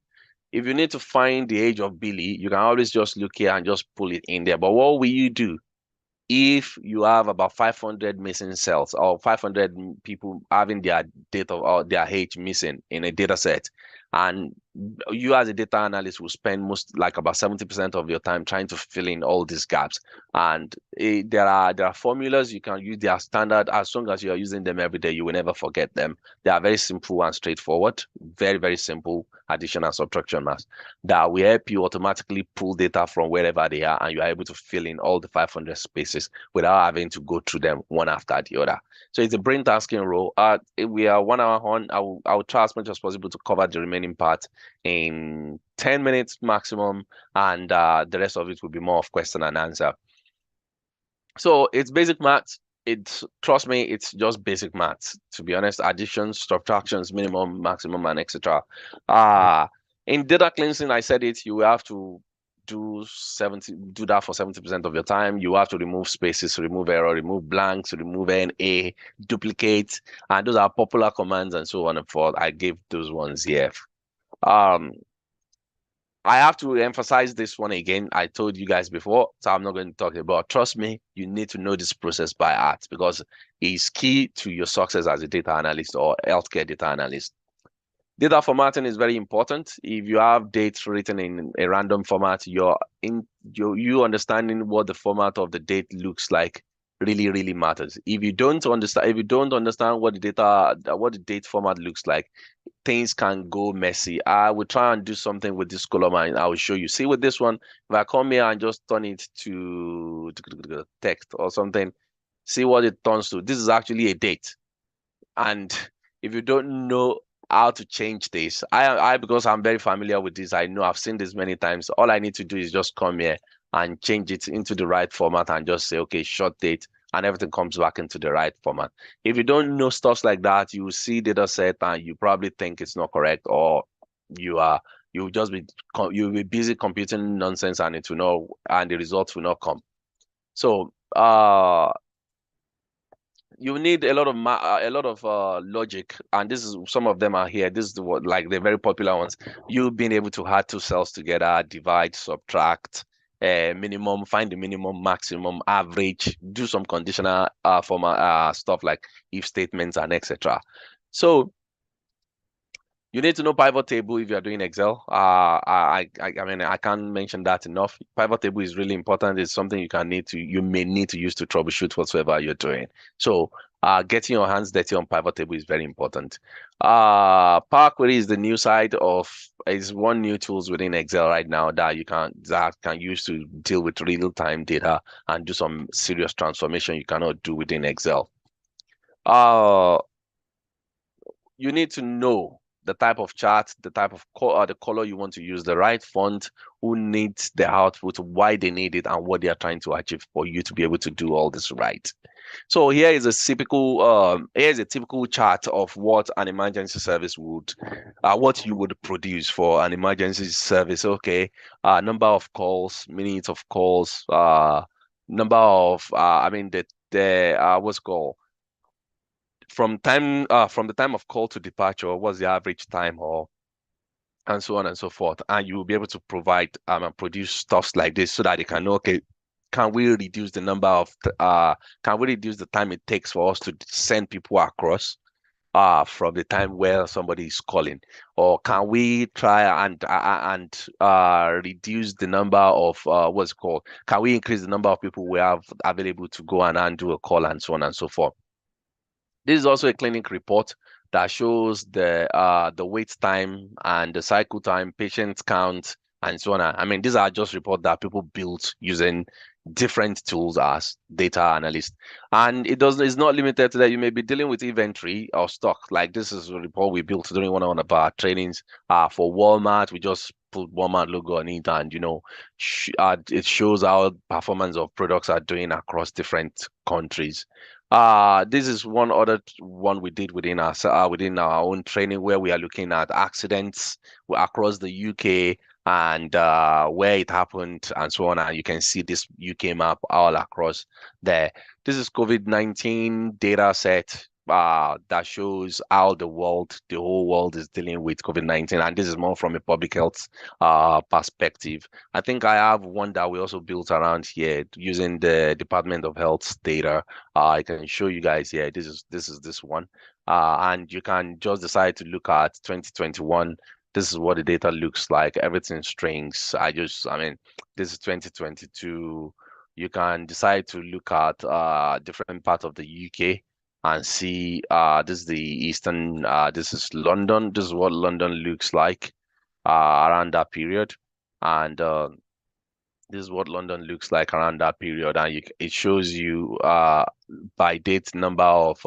If you need to find the age of Billy, you can always just look here and just pull it in there. But what will you do if you have about 500 missing cells or 500 people having their data or their age missing in a data set, and you as a data analyst will spend like about 70% of your time trying to fill in all these gaps? And there are formulas you can use. They are standard. As long as you are using them every day, you will never forget them. They are very simple and straightforward. Very, very simple addition and subtraction math that will help you automatically pull data from wherever they are, and you are able to fill in all the 500 spaces without having to go through them one after the other. So it's a brain tasking role. We are 1 hour on. I will try as much as possible to cover the remaining part in 10 minutes maximum, and the rest of it will be more of question and answer. So it's basic maths. Trust me, it's just basic maths. To be honest, additions, subtractions, minimum, maximum, and etc. In data cleansing, I said it. You have to do that for 70% of your time. You have to remove spaces, remove error, remove blanks, remove NA, duplicate, and those are popular commands and so on and forth. I gave those ones here. I have to emphasize this one again. I told you guys before, so I'm not going to talk about. Trust me, you need to know this process by heart because it's key to your success as a data analyst or healthcare data analyst. Data formatting is very important. If you have dates written in a random format, you understanding what the format of the date looks like really matters. If you don't understand what the date format looks like, things can go messy. I will try and do something with this column and I will show you. See with this one, if I come here and just turn it to text or something, see what it turns to. This is actually a date. And if you don't know how to change this, because I'm very familiar with this, I know I've seen this many times. All I need to do is just come here and change it into the right format and just say, okay, short date, and everything comes back into the right format. If you don't know stuff like that, you will see data set and you probably think it's not correct, or you'll be busy computing nonsense and the results will not come. So you need a lot of logic, and this is some of them are here. This is what like the very popular ones. You being able to add two cells together, divide, subtract, minimum, find the minimum, maximum, average, do some conditional format stuff like if statements and etc. So you need to know pivot table if you're doing Excel. I mean, I can't mention that enough. Pivot table is really important. It's something you may need to use to troubleshoot whatsoever you're doing. So, getting your hands dirty on pivot table is very important. Power Query is the new side is one new tools within Excel right now that can use to deal with real-time data and do some serious transformation you cannot do within Excel. You need to know the type of chart, the type of the color you want to use, the right font, who needs the output, why they need it, and what they are trying to achieve for you to be able to do all this right. So here's a typical chart of what an emergency service would, what you would produce for an emergency service. Okay, number of calls, minutes of calls, number of, I mean the what's called from the time of call to departure, what's the average time, or and so on and so forth, and you will be able to provide and produce stuffs like this so that they can know, okay, can we reduce the number of can we reduce the time it takes for us to send people across from the time where somebody is calling, or can we try and reduce the number of what's it called, can we increase the number of people we have available to go and do a call, and so on and so forth. This is also a clinic report that shows the wait time and the cycle time, patient count, and so on. I mean, these are just reports that people built using different tools as data analysts. And it's not limited to that. You may be dealing with inventory or stock. Like this is a report we built during one of our trainings for Walmart. We just put Walmart logo on it, and it shows how performance of products are doing across different countries. This is one other one we did within our own training, where we are looking at accidents across the UK and where it happened and so on. And you can see this UK map all across there. This is COVID-19 data set that shows how the whole world is dealing with COVID-19. And this is more from a public health perspective. I think I have one that we also built around here using the Department of Health's data. I can show you guys here. This is this one. And you can just decide to look at 2021. This is what the data looks like. Everything strings. I mean, this is 2022. You can decide to look at different parts of the UK and see this is the eastern, this is London. This is what London looks like around that period. And this is what London looks like around that period. And it shows you by date number of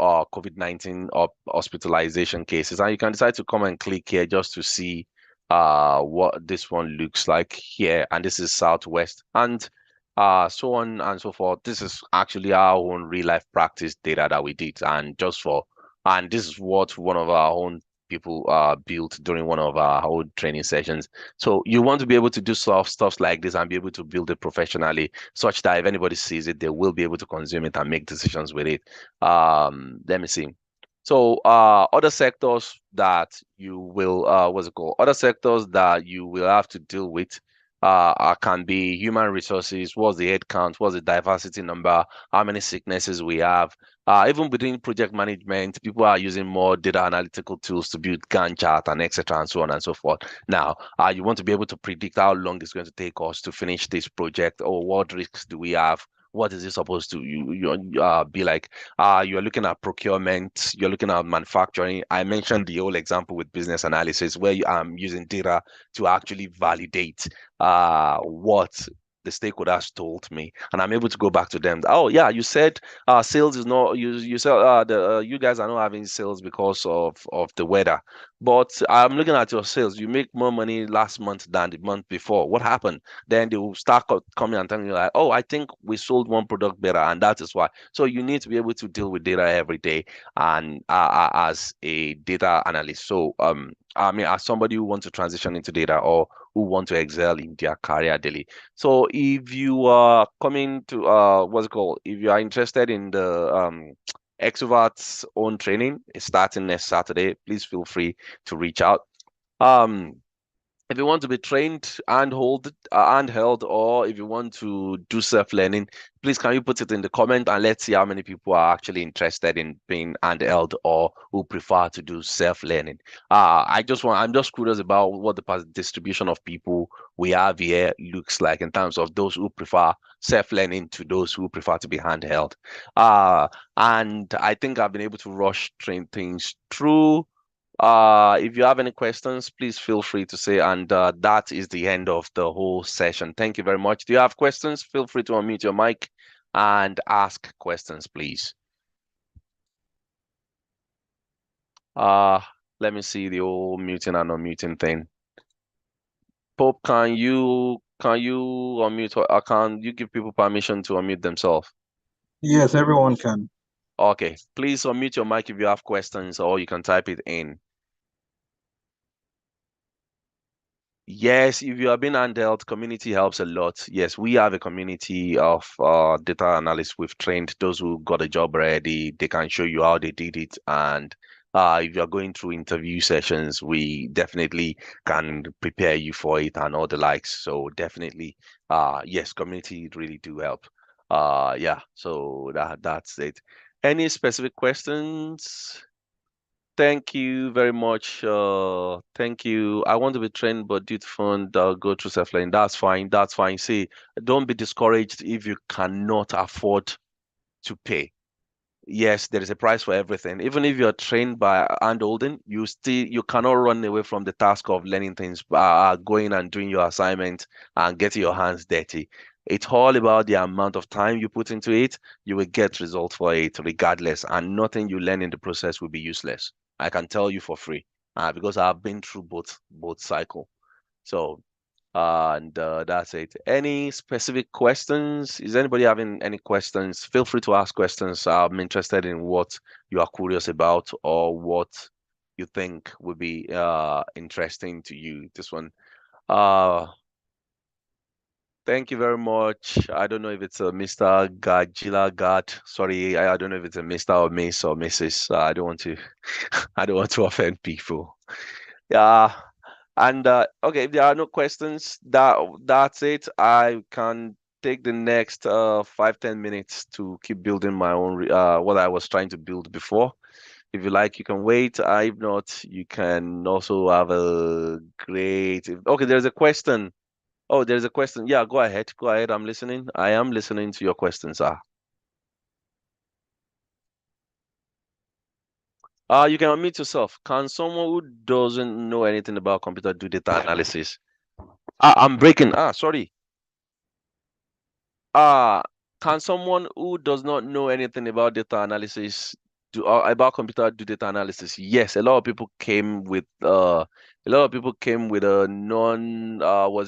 COVID-19 or hospitalization cases. And you can decide to come and click here just to see what this one looks like here. And this is Southwest, and so on and so forth. This is actually our own real life practice data that we did, and this is what one of our own people built during one of our old training sessions. So you want to be able to do stuff like this and be able to build it professionally, such that if anybody sees it, they will be able to consume it and make decisions with it. Let me see. So other sectors that you will other sectors that you will have to deal with can be human resources. What's the head count? What's the diversity number? How many sicknesses we have? Even within project management, people are using more data analytical tools to build Gantt chart and etc. and so on and so forth. Now, you want to be able to predict how long it's going to take us to finish this project, or what risks do we have? What is it supposed to be like? You're looking at procurement, you're looking at manufacturing. I mentioned the whole example with business analysis, where I'm using data to actually validate what the stakeholders told me, and I'm able to go back to them. Oh yeah, you said sales is not you said you guys are not having sales because of the weather, but I'm looking at your sales. You make more money last month than the month before. What happened? Then they will start coming and telling you like, oh, I think we sold one product better, and that is why. So you need to be able to deal with data every day, and as a data analyst. So I mean, as somebody who wants to transition into data, or who want to excel in their career daily. So if you are coming to what's it called? If you are interested in the extroverts own training, it's starting next Saturday. Please feel free to reach out. Um, if you want to be trained and held, or if you want to do self-learning, please can you put it in the comment and let's see how many people are actually interested in being handheld or who prefer to do self-learning. I'm just curious about what the distribution of people we have here looks like in terms of those who prefer self-learning to those who prefer to be handheld. And I think I've been able to train things through. If you have any questions, please feel free to say, and that is the end of the whole session. Thank you very much. Do you have questions? Feel free to unmute your mic and ask questions, please. Let me see the whole muting and unmuting thing. Pope, can you unmute, or can you give people permission to unmute themselves? Yes, everyone can. Okay, please unmute your mic if you have questions, or you can type it in. Yes, if you have been handheld, community helps a lot. Yes, we have a community of data analysts. We've trained those who got a job already. They can show you how they did it. And if you're going through interview sessions, we definitely can prepare you for it and all the likes. So definitely, yes, community really do help. Yeah, so that's it. Any specific questions? Thank you very much. Thank you. I want to be trained, but due to fund, go through self-learning. That's fine. That's fine. See, don't be discouraged if you cannot afford to pay. Yes, there is a price for everything. Even if you're trained by handholding, you cannot run away from the task of learning things, going and doing your assignment and getting your hands dirty. It's all about the amount of time you put into it. You will get results for it regardless, and nothing you learn in the process will be useless. I can tell you for free, because I've been through both cycle. So and that's it. Any specific questions? Is anybody having any questions? Feel free to ask questions. I'm interested in what you are curious about or what you think would be interesting to you. This one. Uh, Thank you very much. I don't know if it's a Mr. Gajila Gad. Sorry, I don't know if it's a Mr. or Miss or Mrs. I don't want to I don't want to offend people. Yeah. And okay, if there are no questions, that's it. I can take the next 5-10 minutes to keep building my own what I was trying to build before. If you like, you can wait. If not, you can also have a great. Okay, there's a question. Oh, there's a question. Yeah, go ahead. Go ahead. I'm listening. I am listening to your questions, sir. You can unmute yourself. Can someone who doesn't know anything about computer do data analysis? I'm breaking. Sorry. Can someone who does not know anything about data analysis about computer do data analysis? Yes, a lot of people came with a what's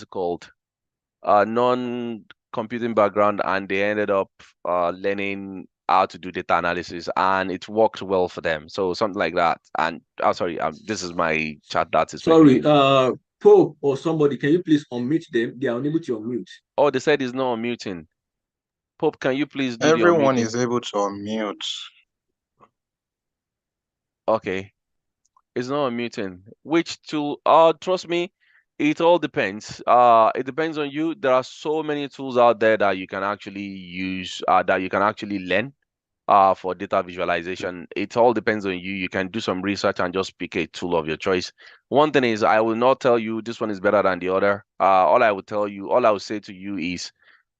it called? Non-computing background, and they ended up learning how to do data analysis, and it worked well for them. So something like that. And sorry, this is my chat that is Sorry, breaking. Pope or somebody, can you please unmute them? They are unable to unmute. Oh, they said it's not unmuting. Pope, can you please do the Everyone unmuting? is able to unmute. Okay. It's not unmuting. Which tool? Trust me, it all depends. It depends on you. There are so many tools out there that you can actually use, that you can actually learn, for data visualization. It all depends on you. You can do some research and just pick a tool of your choice. One thing is, I will not tell you this one is better than the other. All I will say to you is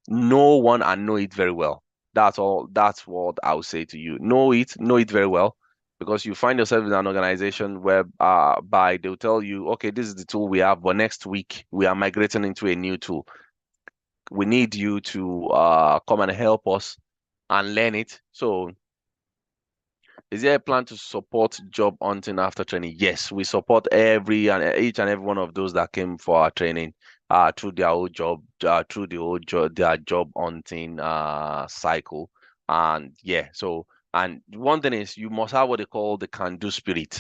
know one and know it very well. That's all. That's what I would say to you. Know it very well, because you find yourself in an organization where they'll tell you, okay, this is the tool we have, but next week we are migrating into a new tool. We need you to come and help us and learn it. So is there a plan to support job hunting after training? Yes, we support each and every one of those that came for our training through their whole job, their job hunting cycle. And yeah, so and one thing is you must have what they call the can-do spirit.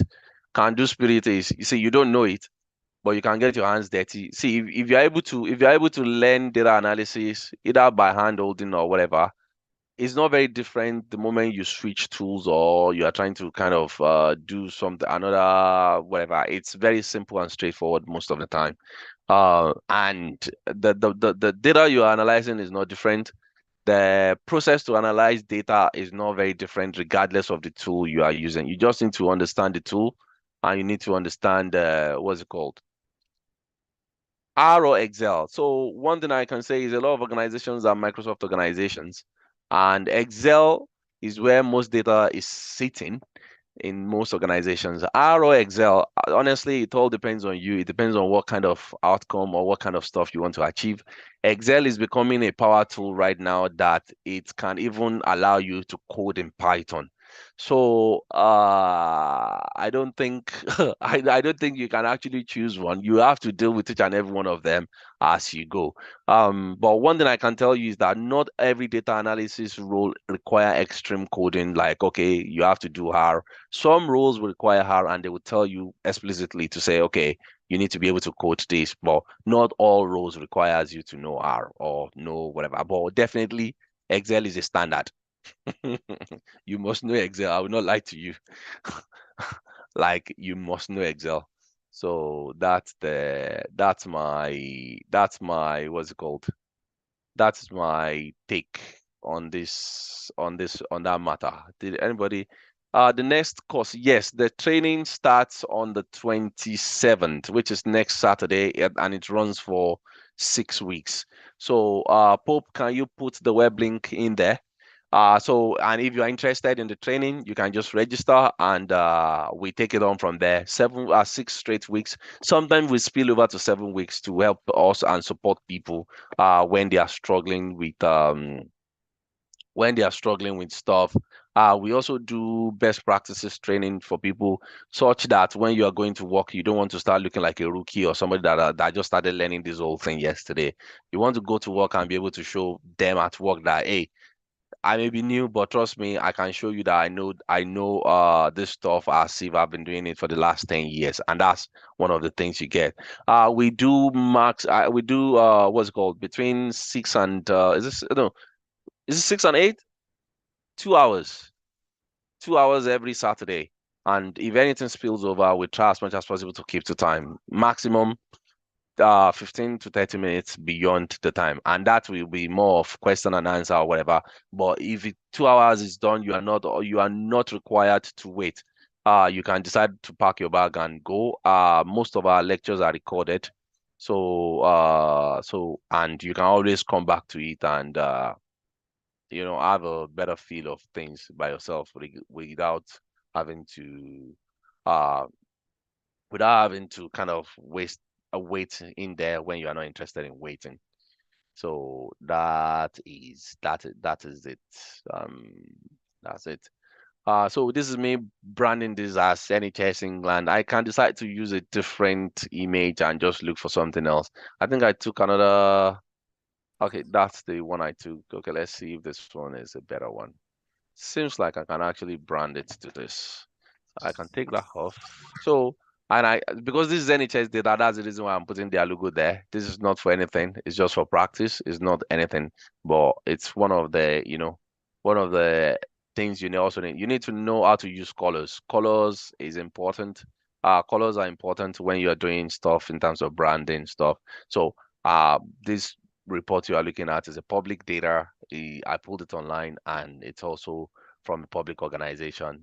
Can-do spirit is, you see, you don't know it, but you can get your hands dirty. See, if you're able to learn data analysis either by hand holding or whatever, it's not very different the moment you switch tools or you are trying to kind of do something another whatever. It's very simple and straightforward most of the time. And the data you are analyzing is not different. The process to analyze data is not very different regardless of the tool you are using. You just need to understand the tool and you need to understand what's it called? R or Excel. So one thing I can say is a lot of organizations are Microsoft organizations, and Excel is where most data is sitting in most organizations. R or Excel, honestly, it all depends on you. It depends on what kind of outcome or what kind of stuff you want to achieve. Excel is becoming a power tool right now that it can even allow you to code in Python. So I don't think I don't think you can actually choose one. You have to deal with each and every one of them as you go. But one thing I can tell you is that not every data analysis role require extreme coding, like okay, you have to do R. Some roles will require R and they will tell you explicitly to say, okay, you need to be able to code this, but not all roles requires you to know R or know whatever. But definitely Excel is a standard. You must know Excel. I will not lie to you. Like you must know Excel. So that's my what's it called? That's my take on that matter. Did anybody the next course, yes, the training starts on the 27th, which is next Saturday, and it runs for 6 weeks. So Pope, can you put the web link in there? And if you are interested in the training, you can just register and we take it on from there. 6 straight weeks. Sometimes we spill over to 7 weeks to help us and support people when they are struggling with stuff. We also do best practices training for people such that when you are going to work, you don't want to start looking like a rookie or somebody that just started learning this whole thing yesterday. You want to go to work and be able to show them at work that, hey, I may be new, but trust me, I can show you that I know this stuff as if I've been doing it for the last 10 years. And that's one of the things you get. We do what's it called? Between 6 and 8? 2 hours. 2 hours every Saturday. And if anything spills over, we try as much as possible to keep to time. Maximum 15 to 30 minutes beyond the time, and that will be more of question and answer or whatever. But if 2 hours is done, you are not required to wait. You can decide to pack your bag and go. Most of our lectures are recorded, and you can always come back to it and have a better feel of things by yourself without having to uh kind of waste a wait in there when you are not interested in waiting. So that is it. Um, that's it. So this is me branding this as NHS England. I can decide to use a different image and just look for something else. I think I took another. Okay, that's the one I took. Okay, let's see if this one is a better one. Seems like I can actually brand it to this. I can take that off. So, because this is NHS data, that's the reason why I'm putting their logo there. This is not for anything. It's just for practice. It's not anything, but it's one of the things also need. You need to know how to use colors. Colors is important. Colors are important when you are doing stuff in terms of branding stuff. So, this report you are looking at is a public data. I pulled it online, and it's also from a public organization.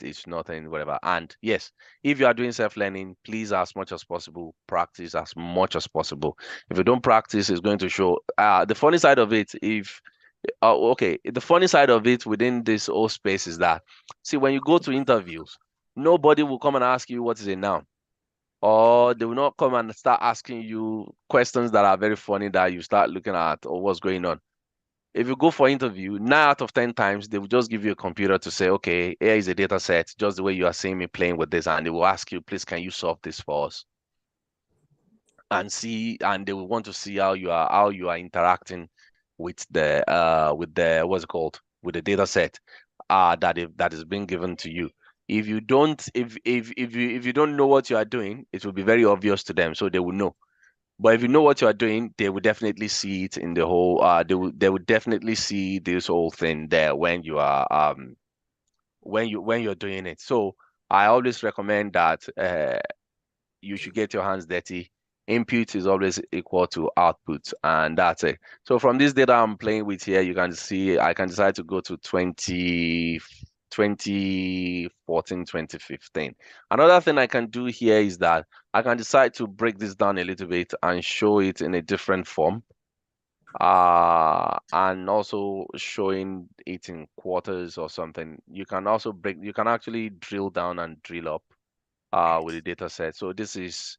It's nothing, whatever. And yes, if you are doing self-learning, please, as much as possible, practice as much as possible. If you don't practice, it's going to show. The funny side of it, the funny side of it within this whole space is that, see, when you go to interviews, nobody will come and ask you what is a noun, or they will not come and start asking you questions that are very funny that you start looking at or what's going on. If you go for interview, 9 out of 10 times, they will just give you a computer to say, okay, here is a data set, just the way you are seeing me playing with this. And they will ask you, please, can you solve this for us? And they will want to see how you are interacting with the what's it called? With the data set that is being given to you. If you don't, if you don't know what you are doing, it will be very obvious to them, so they will know. But if you know what you are doing, they will definitely see it in the whole. They will definitely see this whole thing there when you are when you're doing it. So I always recommend that you should get your hands dirty. Input is always equal to output, and that's it. So from this data I'm playing with here, you can see I can decide to go to 2014, 2015. Another thing I can do here is that I can decide to break this down a little bit and show it in a different form. And also showing it in quarters or something. You can actually drill down and drill up with the data set. So this is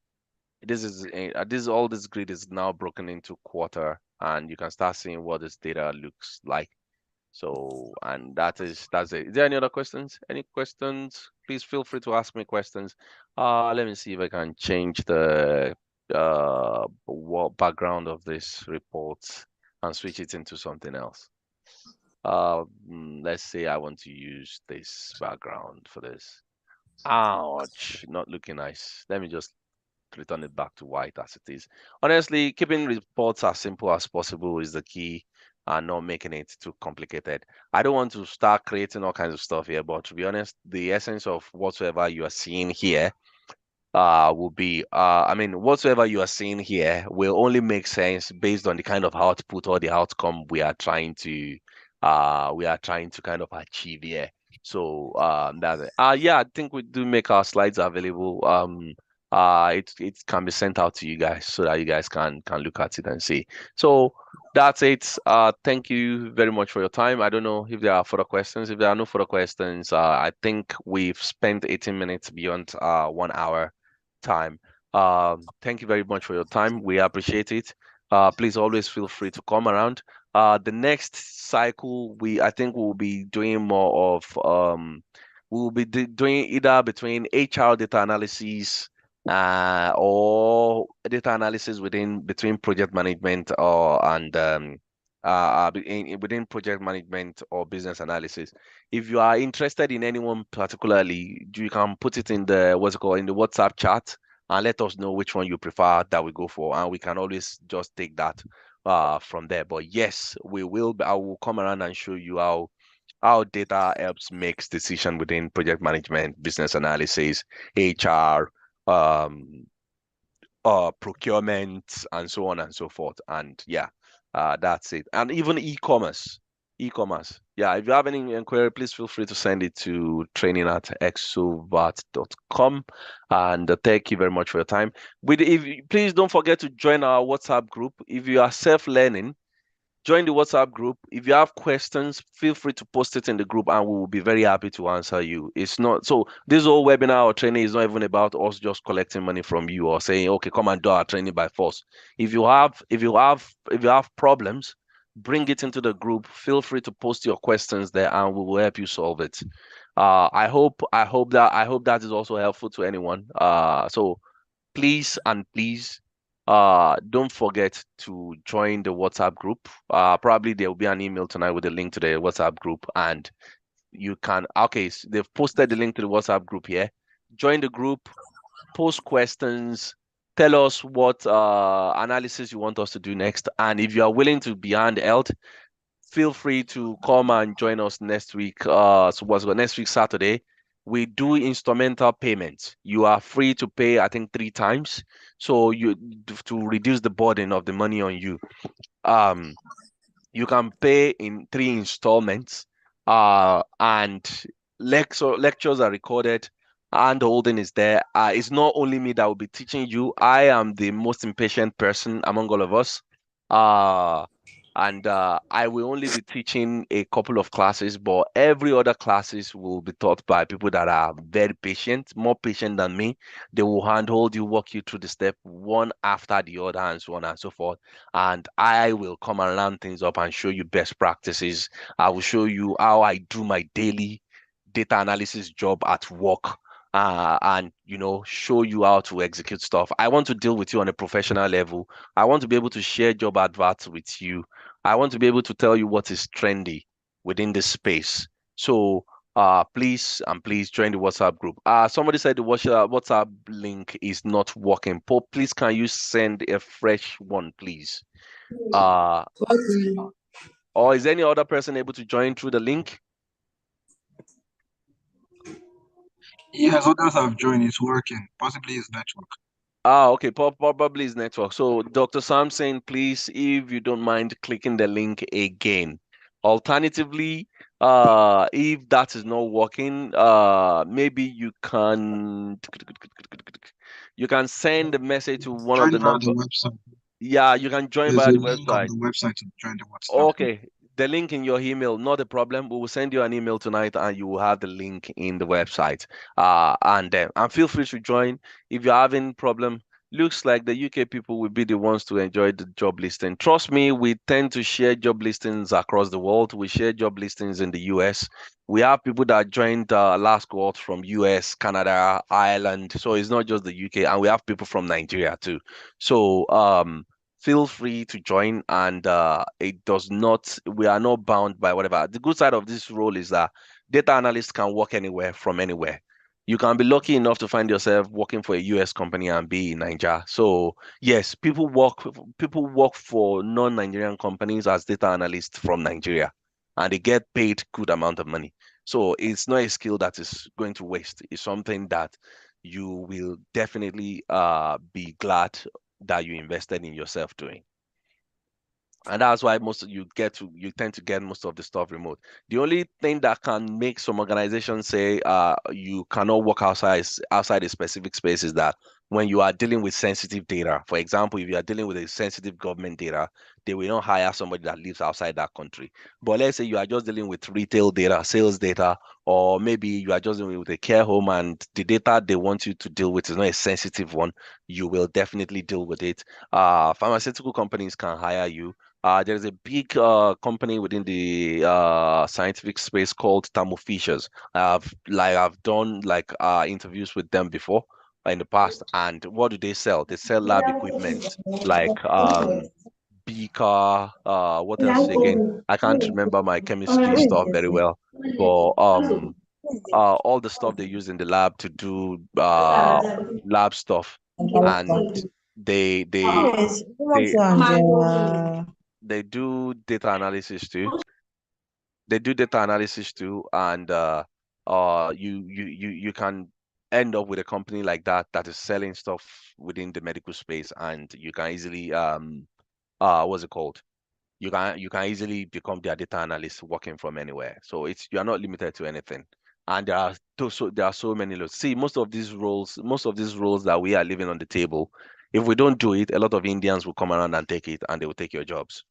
all this grid is now broken into quarter, and you can start seeing what this data looks like. So, and that's it. Is there any other questions? Any questions? Please feel free to ask me questions. Let me see if I can change the background of this report and switch it into something else. Let's say I want to use this background for this. Ouch, not looking nice. Let me just return it back to white as it is. Honestly, keeping reports as simple as possible is the key and not making it too complicated. I don't want to start creating all kinds of stuff here, but to be honest, the essence of whatsoever you are seeing here will be whatsoever you are seeing here will only make sense based on the kind of output or the outcome we are trying to kind of achieve here. So that's it. Yeah, I think we do make our slides available. It can be sent out to you guys so that you guys can look at it and see. So that's it. Thank you very much for your time. I don't know if there are further questions. If there are no further questions, I think we've spent 18 minutes beyond 1 hour time. Thank you very much for your time. We appreciate it. Please always feel free to come around. The next cycle, I think we'll be doing more of we'll be doing either between HR data analysis or data analysis between project management or and within project management or business analysis. If you are interested in anyone particularly, you can put it in the in the WhatsApp chat and let us know which one you prefer that we go for, and we can always just take that from there. But yes, I will come around and show you how data helps makes decision within project management, business analysis, HR, um, procurement, and so on and so forth. And yeah, that's it. And even e-commerce. E-commerce. Yeah, if you have any inquiry, please feel free to send it to training@exovert.com. And thank you very much for your time. Please don't forget to join our WhatsApp group. If you are self-learning, join the WhatsApp group. If you have questions, feel free to post it in the group and we will be very happy to answer you. It's not so this whole webinar or training is not even about us just collecting money from you or saying, okay, come and do our training by force. If you have problems, bring it into the group. Feel free to post your questions there and we will help you solve it. I hope that is also helpful to anyone. So please don't forget to join the WhatsApp group. Probably there will be an email tonight with a link to the WhatsApp group, and you can they've posted the link to the WhatsApp group here. Join the group, post questions, tell us what analysis you want us to do next, and if you are willing to be handheld, feel free to come and join us next week. Next week Saturday. We do instrumental payments. You are free to pay, I think, 3 times. So to reduce the burden of the money on you. You can pay in 3 installments. And lectures are recorded. And holding is there. It's not only me that will be teaching you. I am the most impatient person among all of us. And I will only be teaching a couple of classes, but every other classes will be taught by people that are very patient, more patient than me. They will handhold you, walk you through the step one after the other, and so on and so forth. And I will come and round things up and show you best practices. I will show you how I do my daily data analysis job at work. And show you how to execute stuff. I want to deal with you on a professional level. I want to be able to share job adverts with you. I want to be able to tell you what is trendy within this space. So please join the WhatsApp group. Somebody said the WhatsApp link is not working. Pope, please can you send a fresh one, please? Or is any other person able to join through the link? Yes, others have joined. It's working. Possibly it's network. Okay, probably it's network. So Dr. Sam saying, please, if you don't mind clicking the link again. Alternatively, if that is not working, maybe you can send a message to one of Join the via number. the website. Yeah, you can join There's via a the link on website. the website to join the WhatsApp group. Okay, the link in your email, not a problem. We will send you an email tonight, and you will have the link in the website. And feel free to join if you're having problem. Looks like the UK people will be the ones to enjoy the job listing. Trust me, we tend to share job listings across the world. We share job listings in the US. We have people that joined last cohort from US, Canada, Ireland. So it's not just the UK, and we have people from Nigeria too. So feel free to join, and it does not, we are not bound by whatever. The good side of this role is that data analysts can work anywhere from anywhere. You can be lucky enough to find yourself working for a US company and be in Nigeria. So yes, people work for non-Nigerian companies as data analysts from Nigeria, and they get paid good amount of money. So it's not a skill that is going to waste. It's something that you will definitely be glad that you invested in yourself doing. And that's why you tend to get most of the stuff remote. The only thing that can make some organizations say you cannot work outside a specific space is that when you are dealing with sensitive data. For example, if you are dealing with a sensitive government data, they will not hire somebody that lives outside that country. But let's say you are just dealing with retail data, sales data, or maybe you are just dealing with a care home and the data they want you to deal with is not a sensitive one, you will definitely deal with it. Pharmaceutical companies can hire you. There's a big company within the scientific space called Thermo Fishers. I've done interviews with them before in the past, and what do they sell? They sell lab equipment like beaker. What else again? I can't remember my chemistry stuff very well, but all the stuff they use in the lab to do lab stuff, and they they they they do data analysis too. They do data analysis too, and you can end up with a company like that is selling stuff within the medical space, and you can easily what's it called? You can easily become their data analyst working from anywhere. So you are not limited to anything. And there are so many roles. See, most of these roles that we are leaving on the table, if we don't do it, a lot of Indians will come around and take it, and they will take your jobs.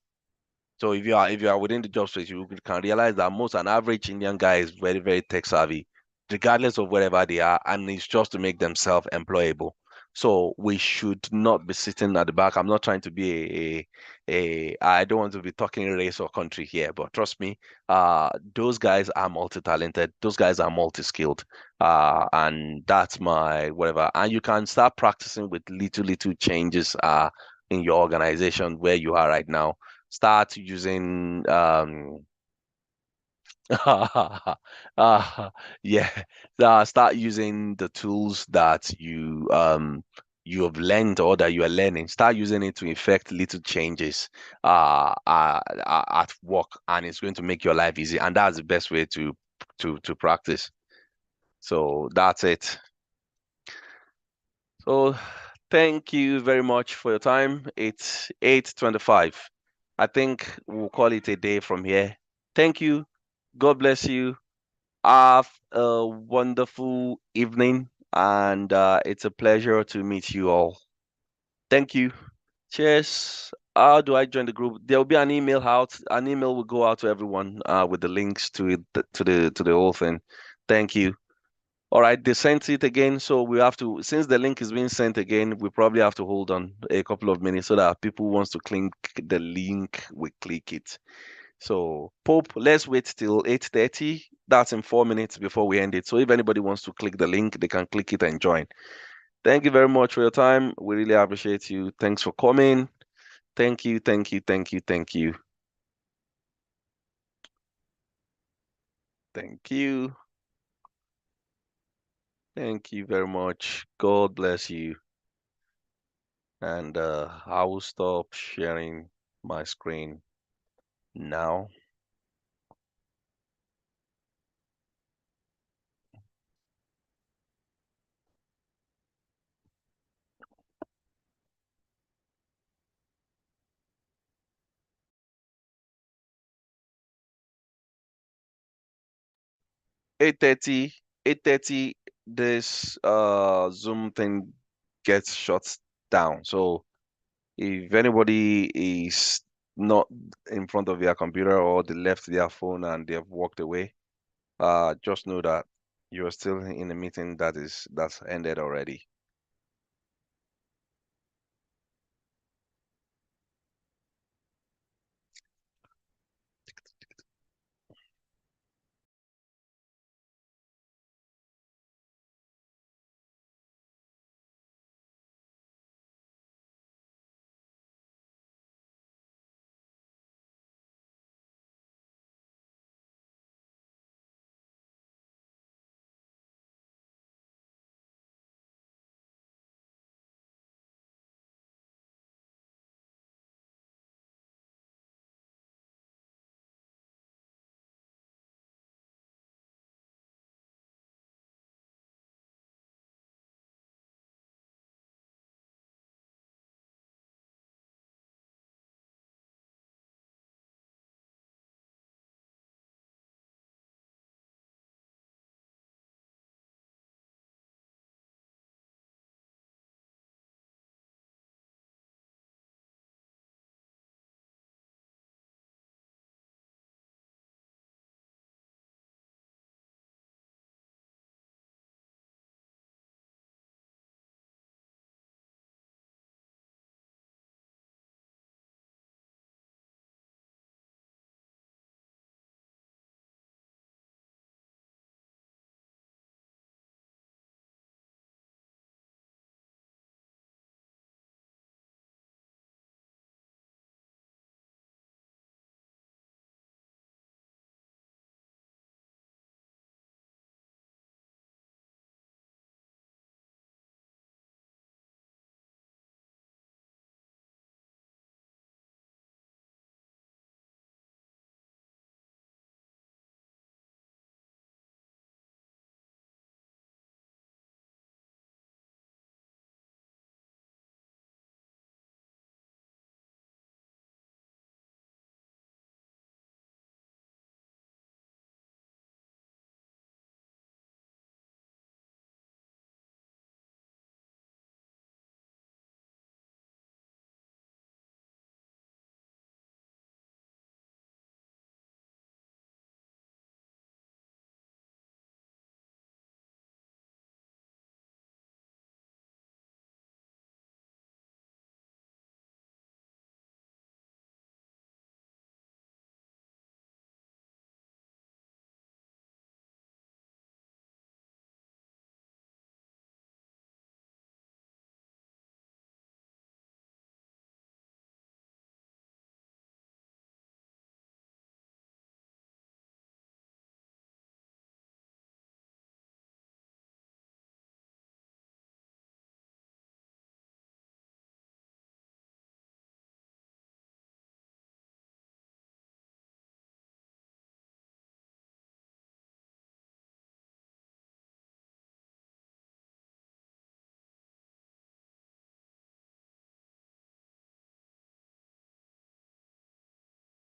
So if you are within the job space, you can realize that an average Indian guy is very, very tech savvy, regardless of wherever they are, and it's just to make themselves employable. So we should not be sitting at the back. I'm not trying to be I don't want to be talking race or country here, but trust me, those guys are multi-talented. Those guys are multi-skilled. And that's my whatever. And you can start practicing with little changes in your organization where you are right now. Start using yeah, start using the tools that you have learned or that you are learning. Start using it to effect little changes at work, and it's going to make your life easy. And that's the best way to practice. So that's it. So thank you very much for your time. It's 8:25. I think we'll call it a day from here. Thank you. God bless you. Have a wonderful evening, and it's a pleasure to meet you all. Thank you. Cheers. How do I join the group? There will be an email out. An email will go out to everyone with the links to it, to the whole thing. Thank you. All right, they sent it again, so we have to, since the link is being sent again, we probably have to hold on a couple of minutes so that people who wants to click the link, we click it. So Pope, let's wait till 8:30. That's in 4 minutes before we end it. So if anybody wants to click the link, they can click it and join. Thank you very much for your time. We really appreciate you. Thanks for coming. Thank you, thank you, thank you, thank you. Thank you. Thank you very much. God bless you. And I will stop sharing my screen now. Eight thirty, 8:30, this Zoom thing gets shut down. So if anybody is not in front of their computer or they left their phone and they have walked away, just know that you're still in a meeting that's ended already.